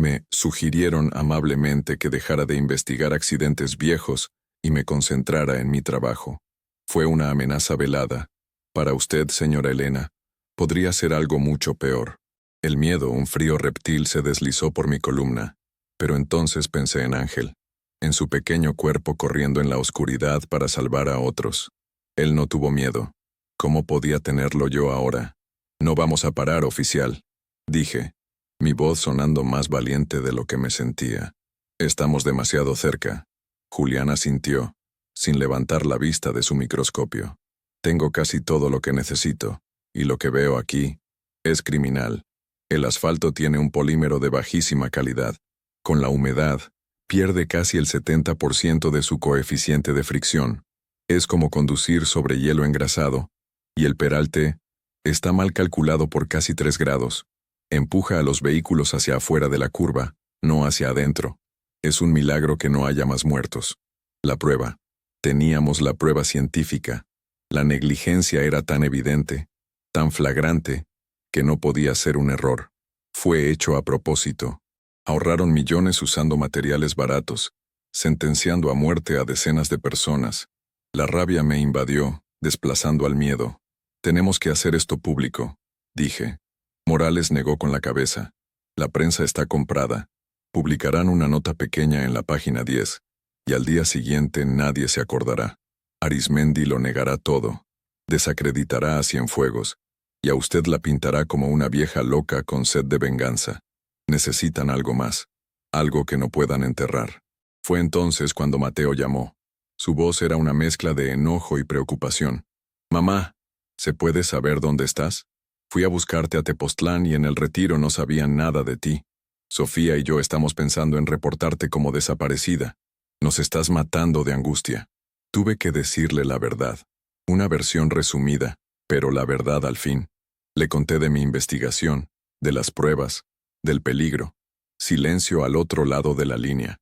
Me sugirieron amablemente que dejara de investigar accidentes viejos y me concentrara en mi trabajo. Fue una amenaza velada. Para usted, señora Elena, podría ser algo mucho peor. El miedo, un frío reptil, se deslizó por mi columna. Pero entonces pensé en Ángel, en su pequeño cuerpo corriendo en la oscuridad para salvar a otros. Él no tuvo miedo. ¿Cómo podía tenerlo yo ahora? «No vamos a parar, oficial», dije, mi voz sonando más valiente de lo que me sentía. «Estamos demasiado cerca». Julián asintió, sin levantar la vista de su microscopio. «Tengo casi todo lo que necesito, y lo que veo aquí es criminal. El asfalto tiene un polímero de bajísima calidad. Con la humedad, pierde casi el 70% de su coeficiente de fricción. Es como conducir sobre hielo engrasado, y el peralte está mal calculado por casi 3 grados. Empuja a los vehículos hacia afuera de la curva, no hacia adentro. Es un milagro que no haya más muertos». La prueba. Teníamos la prueba científica. La negligencia era tan evidente, tan flagrante, que no podía ser un error. Fue hecho a propósito. Ahorraron millones usando materiales baratos, sentenciando a muerte a decenas de personas. La rabia me invadió, desplazando al miedo. «Tenemos que hacer esto público», dije. Morales negó con la cabeza. «La prensa está comprada. Publicarán una nota pequeña en la página 10, y al día siguiente nadie se acordará. Arizmendi lo negará todo, desacreditará a Cienfuegos, y a usted la pintará como una vieja loca con sed de venganza. Necesitan algo más, algo que no puedan enterrar». Fue entonces cuando Mateo llamó. Su voz era una mezcla de enojo y preocupación. «Mamá, ¿se puede saber dónde estás? Fui a buscarte a Tepoztlán y en el retiro no sabían nada de ti. Sofía y yo estamos pensando en reportarte como desaparecida. Nos estás matando de angustia». Tuve que decirle la verdad. Una versión resumida, pero la verdad al fin. Le conté de mi investigación, de las pruebas, del peligro. Silencio al otro lado de la línea.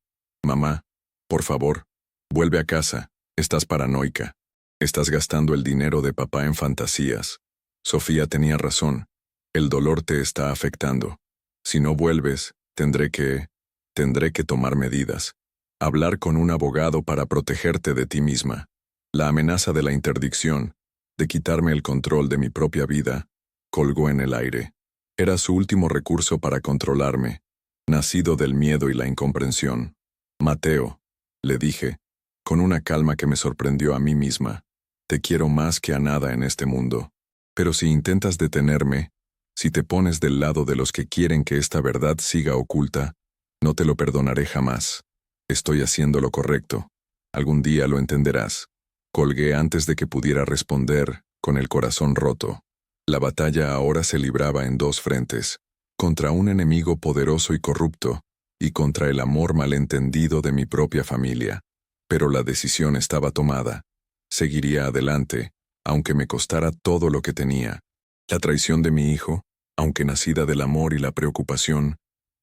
«Mamá, por favor, vuelve a casa. Estás paranoica. Estás gastando el dinero de papá en fantasías. Sofía tenía razón. El dolor te está afectando. Si no vuelves, tendré que tomar medidas. Hablar con un abogado para protegerte de ti misma. La amenaza de la interdicción, de quitarme el control de mi propia vida, colgó en el aire. Era su último recurso para controlarme, nacido del miedo y la incomprensión. «Mateo», le dije, con una calma que me sorprendió a mí misma, «te quiero más que a nada en este mundo. Pero si intentas detenerme, si te pones del lado de los que quieren que esta verdad siga oculta, no te lo perdonaré jamás. Estoy haciendo lo correcto. Algún día lo entenderás». Colgué antes de que pudiera responder, con el corazón roto. La batalla ahora se libraba en 2 frentes, contra un enemigo poderoso y corrupto, y contra el amor malentendido de mi propia familia. Pero la decisión estaba tomada. Seguiría adelante, aunque me costara todo lo que tenía. La traición de mi hijo, aunque nacida del amor y la preocupación,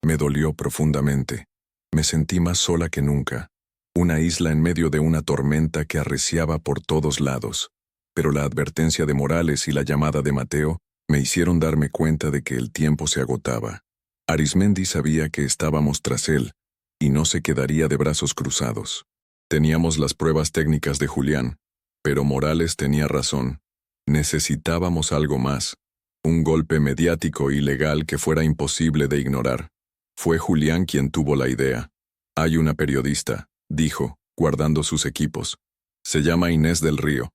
me dolió profundamente. Me sentí más sola que nunca, una isla en medio de una tormenta que arreciaba por todos lados. Pero la advertencia de Morales y la llamada de Mateo me hicieron darme cuenta de que el tiempo se agotaba. Arizmendi sabía que estábamos tras él, y no se quedaría de brazos cruzados. Teníamos las pruebas técnicas de Julián, pero Morales tenía razón. Necesitábamos algo más, un golpe mediático y legal que fuera imposible de ignorar. Fue Julián quien tuvo la idea. «Hay una periodista», dijo, guardando sus equipos. «Se llama Inés del Río.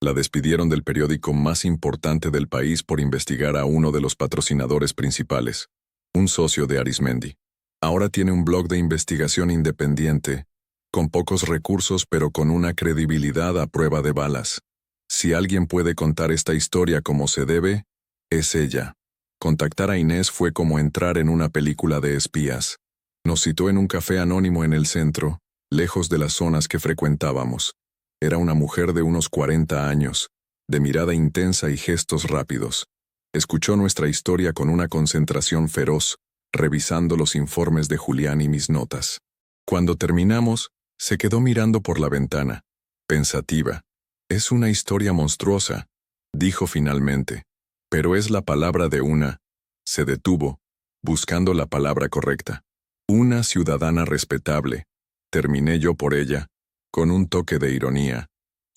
La despidieron del periódico más importante del país por investigar a uno de los patrocinadores principales, un socio de Arizmendi. Ahora tiene un blog de investigación independiente, con pocos recursos pero con una credibilidad a prueba de balas. Si alguien puede contar esta historia como se debe, es ella». Contactar a Inés fue como entrar en una película de espías. Nos citó en un café anónimo en el centro, lejos de las zonas que frecuentábamos. Era una mujer de unos 40 años, de mirada intensa y gestos rápidos. Escuchó nuestra historia con una concentración feroz, revisando los informes de Julián y mis notas. Cuando terminamos, se quedó mirando por la ventana, pensativa. «Es una historia monstruosa», dijo finalmente. «Pero es la palabra de una». Se detuvo, buscando la palabra correcta. «Una ciudadana respetable», terminé yo por ella, con un toque de ironía,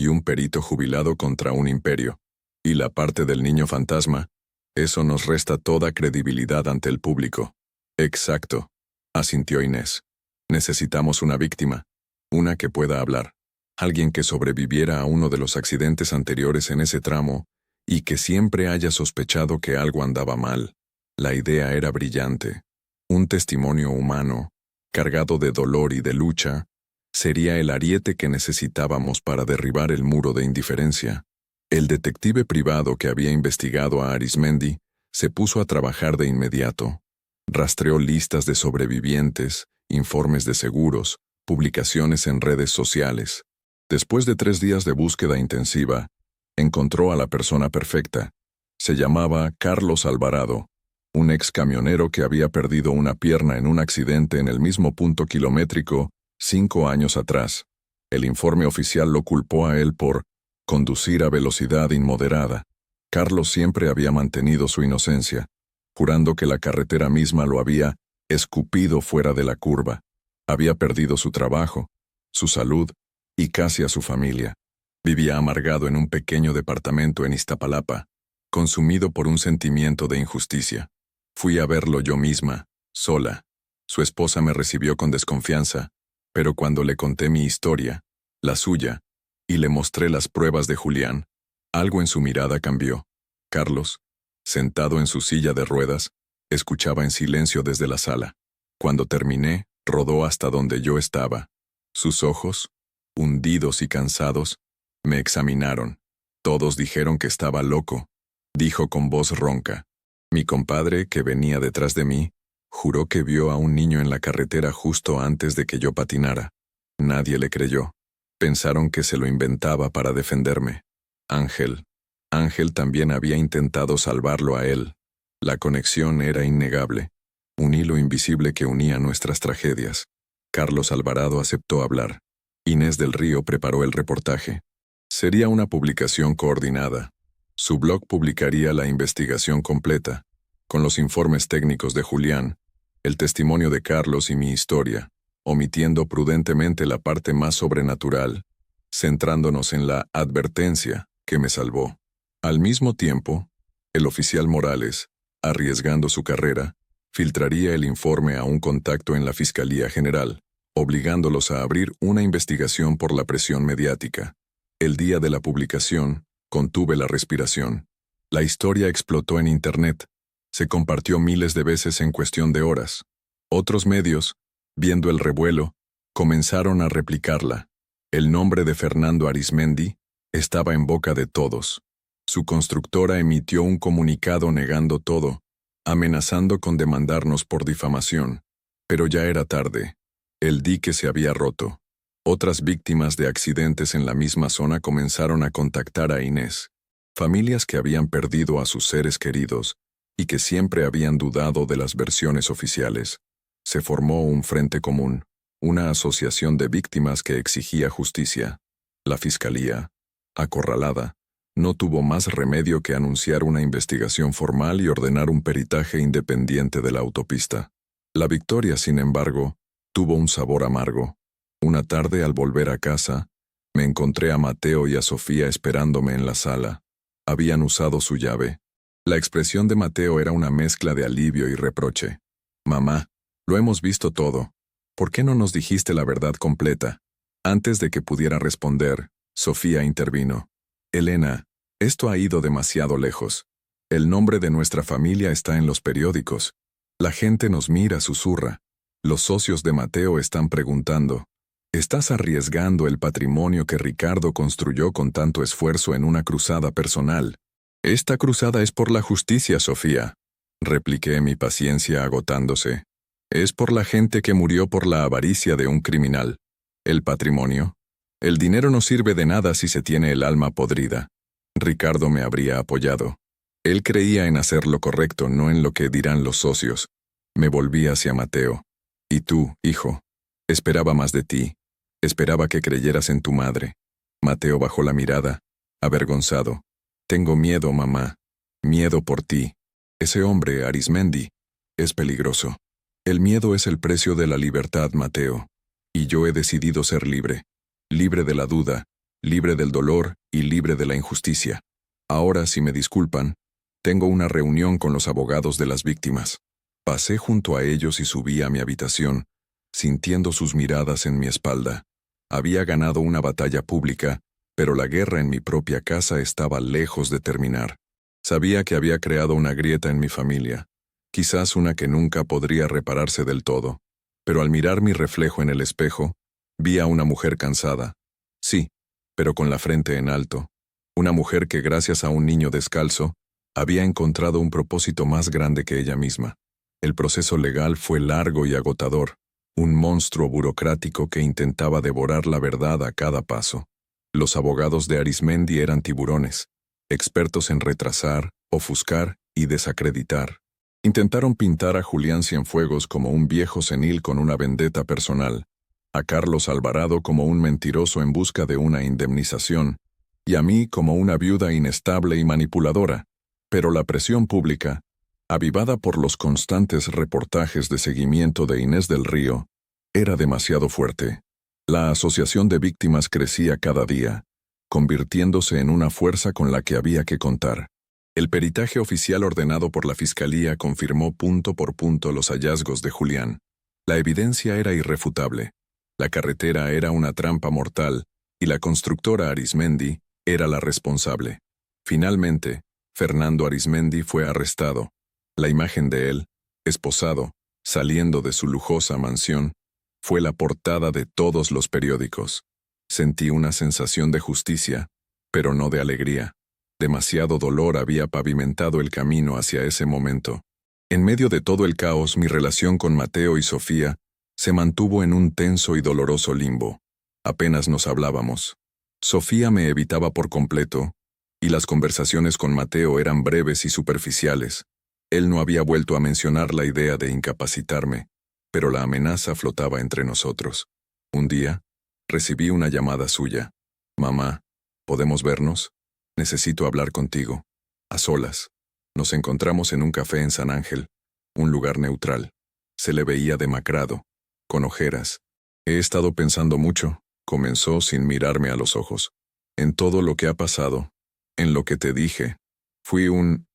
y un perito jubilado contra un imperio. Y la parte del niño fantasma, eso nos resta toda credibilidad ante el público. Exacto, asintió Inés. Necesitamos una víctima, una que pueda hablar, alguien que sobreviviera a uno de los accidentes anteriores en ese tramo y que siempre haya sospechado que algo andaba mal. La idea era brillante. Un testimonio humano, cargado de dolor y de lucha, sería el ariete que necesitábamos para derribar el muro de indiferencia. El detective privado que había investigado a Arizmendi se puso a trabajar de inmediato. Rastreó listas de sobrevivientes, informes de seguros, publicaciones en redes sociales. Después de 3 días de búsqueda intensiva, encontró a la persona perfecta. Se llamaba Carlos Alvarado, un ex camionero que había perdido una pierna en un accidente en el mismo punto kilométrico 5 años atrás. El informe oficial lo culpó a él por conducir a velocidad inmoderada. Carlos siempre había mantenido su inocencia, jurando que la carretera misma lo había escupido fuera de la curva. Había perdido su trabajo, su salud y casi a su familia. Vivía amargado en un pequeño departamento en Iztapalapa, consumido por un sentimiento de injusticia. Fui a verlo yo misma, sola. Su esposa me recibió con desconfianza, pero cuando le conté mi historia, la suya, y le mostré las pruebas de Julián, algo en su mirada cambió. Carlos, sentado en su silla de ruedas, escuchaba en silencio desde la sala. Cuando terminé, rodó hasta donde yo estaba. Sus ojos, hundidos y cansados, me examinaron. Todos dijeron que estaba loco, dijo con voz ronca. Mi compadre, que venía detrás de mí, juró que vio a un niño en la carretera justo antes de que yo patinara. Nadie le creyó. Pensaron que se lo inventaba para defenderme. Ángel también había intentado salvarlo a él. La conexión era innegable. Un hilo invisible que unía nuestras tragedias. Carlos Alvarado aceptó hablar. Inés del Río preparó el reportaje. Sería una publicación coordinada. Su blog publicaría la investigación completa, con los informes técnicos de Julián, el testimonio de Carlos y mi historia, omitiendo prudentemente la parte más sobrenatural, centrándonos en la advertencia que me salvó. Al mismo tiempo, el oficial Morales, arriesgando su carrera, filtraría el informe a un contacto en la Fiscalía General, obligándolos a abrir una investigación por la presión mediática. El día de la publicación, contuve la respiración. La historia explotó en Internet. Se compartió miles de veces en cuestión de horas. Otros medios, viendo el revuelo, comenzaron a replicarla. El nombre de Fernando Arizmendi estaba en boca de todos. Su constructora emitió un comunicado negando todo, amenazando con demandarnos por difamación. Pero ya era tarde. El dique se había roto. Otras víctimas de accidentes en la misma zona comenzaron a contactar a Inés. Familias que habían perdido a sus seres queridos y que siempre habían dudado de las versiones oficiales. Se formó un frente común, una asociación de víctimas que exigía justicia. La Fiscalía, acorralada, no tuvo más remedio que anunciar una investigación formal y ordenar un peritaje independiente de la autopista. La victoria, sin embargo, tuvo un sabor amargo. Una tarde, al volver a casa, me encontré a Mateo y a Sofía esperándome en la sala. Habían usado su llave. La expresión de Mateo era una mezcla de alivio y reproche. «Mamá, lo hemos visto todo. ¿Por qué no nos dijiste la verdad completa?» Antes de que pudiera responder, Sofía intervino. «Elena, esto ha ido demasiado lejos. El nombre de nuestra familia está en los periódicos. La gente nos mira, susurra. Los socios de Mateo están preguntando. Estás arriesgando el patrimonio que Ricardo construyó con tanto esfuerzo en una cruzada personal. Esta cruzada es por la justicia, Sofía. repliqué, mi paciencia agotándose. Es por la gente que murió por la avaricia de un criminal. ¿El patrimonio? El dinero no sirve de nada si se tiene el alma podrida. Ricardo me habría apoyado. Él creía en hacer lo correcto, no en lo que dirán los socios. Me volví hacia Mateo. Y tú, hijo, esperaba más de ti. Esperaba que creyeras en tu madre. Mateo bajó la mirada, avergonzado. Tengo miedo, mamá. Miedo por ti. Ese hombre, Arizmendi, es peligroso. El miedo es el precio de la libertad, Mateo. Y yo he decidido ser libre. Libre de la duda, libre del dolor y libre de la injusticia. Ahora, si me disculpan, tengo una reunión con los abogados de las víctimas. Pasé junto a ellos y subí a mi habitación, sintiendo sus miradas en mi espalda. Había ganado una batalla pública, pero la guerra en mi propia casa estaba lejos de terminar. Sabía que había creado una grieta en mi familia, quizás una que nunca podría repararse del todo. Pero al mirar mi reflejo en el espejo, vi a una mujer cansada. Sí, pero con la frente en alto. Una mujer que, gracias a un niño descalzo, había encontrado un propósito más grande que ella misma. El proceso legal fue largo y agotador, un monstruo burocrático que intentaba devorar la verdad a cada paso. Los abogados de Arizmendi eran tiburones, expertos en retrasar, ofuscar y desacreditar. Intentaron pintar a Julián Cienfuegos como un viejo senil con una vendetta personal, a Carlos Alvarado como un mentiroso en busca de una indemnización, y a mí como una viuda inestable y manipuladora. Pero la presión pública, avivada por los constantes reportajes de seguimiento de Inés del Río, era demasiado fuerte. La asociación de víctimas crecía cada día, convirtiéndose en una fuerza con la que había que contar. El peritaje oficial ordenado por la Fiscalía confirmó punto por punto los hallazgos de Julián. La evidencia era irrefutable. La carretera era una trampa mortal, y la constructora Arizmendi era la responsable. Finalmente, Fernando Arizmendi fue arrestado. La imagen de él, esposado, saliendo de su lujosa mansión, fue la portada de todos los periódicos. Sentí una sensación de justicia, pero no de alegría. Demasiado dolor había pavimentado el camino hacia ese momento. En medio de todo el caos, mi relación con Mateo y Sofía se mantuvo en un tenso y doloroso limbo. Apenas nos hablábamos. Sofía me evitaba por completo, y las conversaciones con Mateo eran breves y superficiales. Él no había vuelto a mencionar la idea de incapacitarme, pero la amenaza flotaba entre nosotros. Un día, recibí una llamada suya. «Mamá, ¿podemos vernos? Necesito hablar contigo. A solas. Nos encontramos en un café en San Ángel, un lugar neutral. Se le veía demacrado, con ojeras. He estado pensando mucho», comenzó sin mirarme a los ojos. «En todo lo que ha pasado, en lo que te dije. Fui un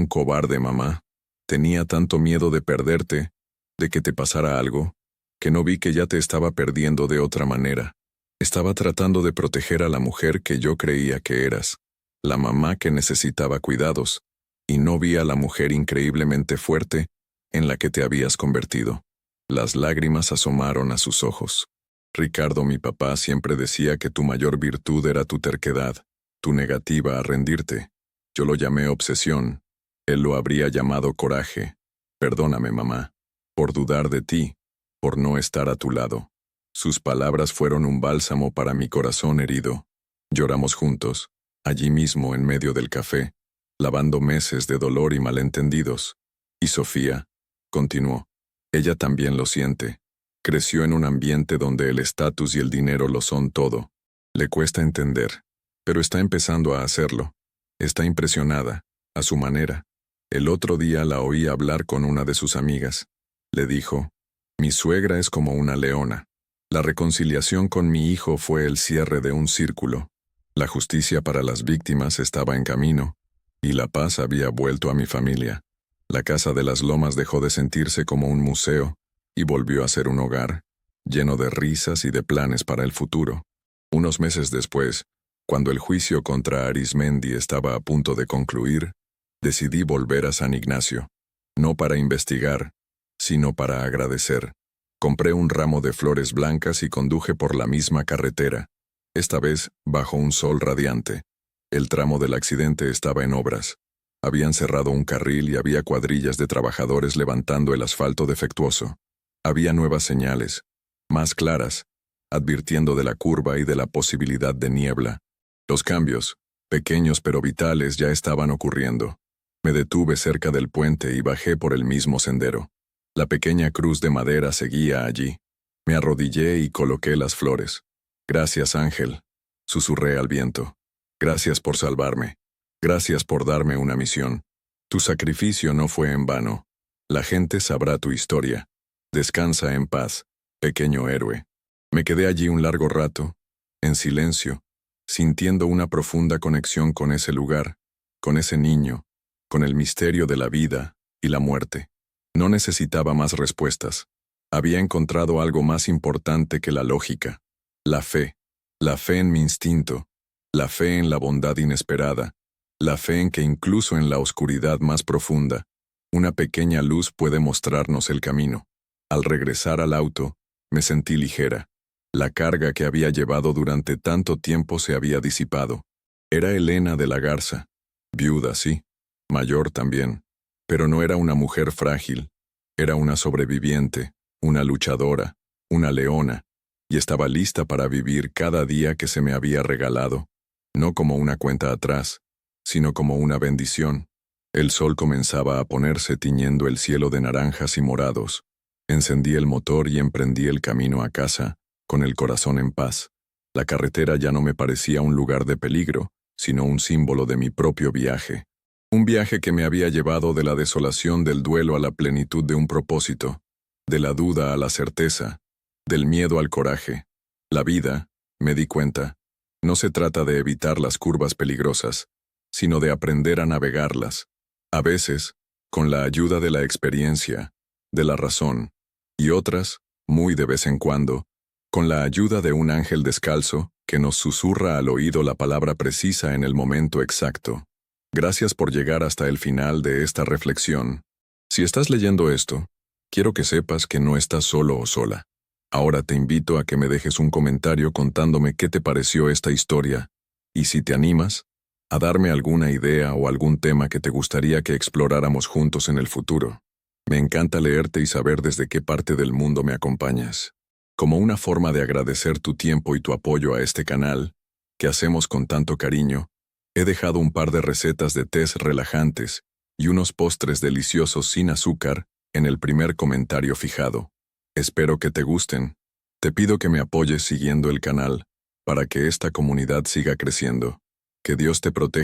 cobarde, mamá. Tenía tanto miedo de perderte, de que te pasara algo, que no vi que ya te estaba perdiendo de otra manera. Estaba tratando de proteger a la mujer que yo creía que eras, la mamá que necesitaba cuidados, y no vi a la mujer increíblemente fuerte en la que te habías convertido». Las lágrimas asomaron a sus ojos. «Ricardo, mi papá siempre decía que tu mayor virtud era tu terquedad, tu negativa a rendirte. Yo lo llamé obsesión. Él lo habría llamado coraje. Perdóname, mamá, por dudar de ti, por no estar a tu lado». Sus palabras fueron un bálsamo para mi corazón herido. Lloramos juntos, allí mismo en medio del café, lavando meses de dolor y malentendidos. Y Sofía, continuó, ella también lo siente. Creció en un ambiente donde el estatus y el dinero lo son todo. Le cuesta entender, pero está empezando a hacerlo. Está impresionada, a su manera. El otro día la oí hablar con una de sus amigas. Le dijo, «Mi suegra es como una leona». La reconciliación con mi hijo fue el cierre de un círculo. La justicia para las víctimas estaba en camino, y la paz había vuelto a mi familia. La Casa de las Lomas dejó de sentirse como un museo, y volvió a ser un hogar, lleno de risas y de planes para el futuro. Unos meses después, cuando el juicio contra Arizmendi estaba a punto de concluir, decidí volver a San Ignacio, no para investigar, sino para agradecer. Compré un ramo de flores blancas y conduje por la misma carretera, esta vez bajo un sol radiante. El tramo del accidente estaba en obras. Habían cerrado un carril y había cuadrillas de trabajadores levantando el asfalto defectuoso. Había nuevas señales, más claras, advirtiendo de la curva y de la posibilidad de niebla. Los cambios, pequeños pero vitales, ya estaban ocurriendo. Me detuve cerca del puente y bajé por el mismo sendero. La pequeña cruz de madera seguía allí. Me arrodillé y coloqué las flores. «Gracias, ángel», susurré al viento. «Gracias por salvarme. Gracias por darme una misión. Tu sacrificio no fue en vano. La gente sabrá tu historia. Descansa en paz, pequeño héroe». Me quedé allí un largo rato, en silencio, sintiendo una profunda conexión con ese lugar, con ese niño, con el misterio de la vida y la muerte. No necesitaba más respuestas. Había encontrado algo más importante que la lógica. La fe en mi instinto, la fe en la bondad inesperada, la fe en que incluso en la oscuridad más profunda, una pequeña luz puede mostrarnos el camino. Al regresar al auto, me sentí ligera. La carga que había llevado durante tanto tiempo se había disipado. Era Elena de la Garza, viuda, sí, mayor también, pero no era una mujer frágil. Era una sobreviviente, una luchadora, una leona, y estaba lista para vivir cada día que se me había regalado, no como una cuenta atrás, sino como una bendición. El sol comenzaba a ponerse tiñendo el cielo de naranjas y morados. Encendí el motor y emprendí el camino a casa, con el corazón en paz. La carretera ya no me parecía un lugar de peligro, sino un símbolo de mi propio viaje. Un viaje que me había llevado de la desolación del duelo a la plenitud de un propósito, de la duda a la certeza, del miedo al coraje. La vida, me di cuenta, no se trata de evitar las curvas peligrosas, sino de aprender a navegarlas. A veces, con la ayuda de la experiencia, de la razón, y otras, muy de vez en cuando, con la ayuda de un ángel descalzo que nos susurra al oído la palabra precisa en el momento exacto. Gracias por llegar hasta el final de esta reflexión. Si estás leyendo esto, quiero que sepas que no estás solo o sola. Ahora te invito a que me dejes un comentario contándome qué te pareció esta historia, y si te animas, a darme alguna idea o algún tema que te gustaría que exploráramos juntos en el futuro. Me encanta leerte y saber desde qué parte del mundo me acompañas. Como una forma de agradecer tu tiempo y tu apoyo a este canal, que hacemos con tanto cariño, he dejado un par de recetas de tés relajantes y unos postres deliciosos sin azúcar en el primer comentario fijado. Espero que te gusten. Te pido que me apoyes siguiendo el canal para que esta comunidad siga creciendo. Que Dios te proteja.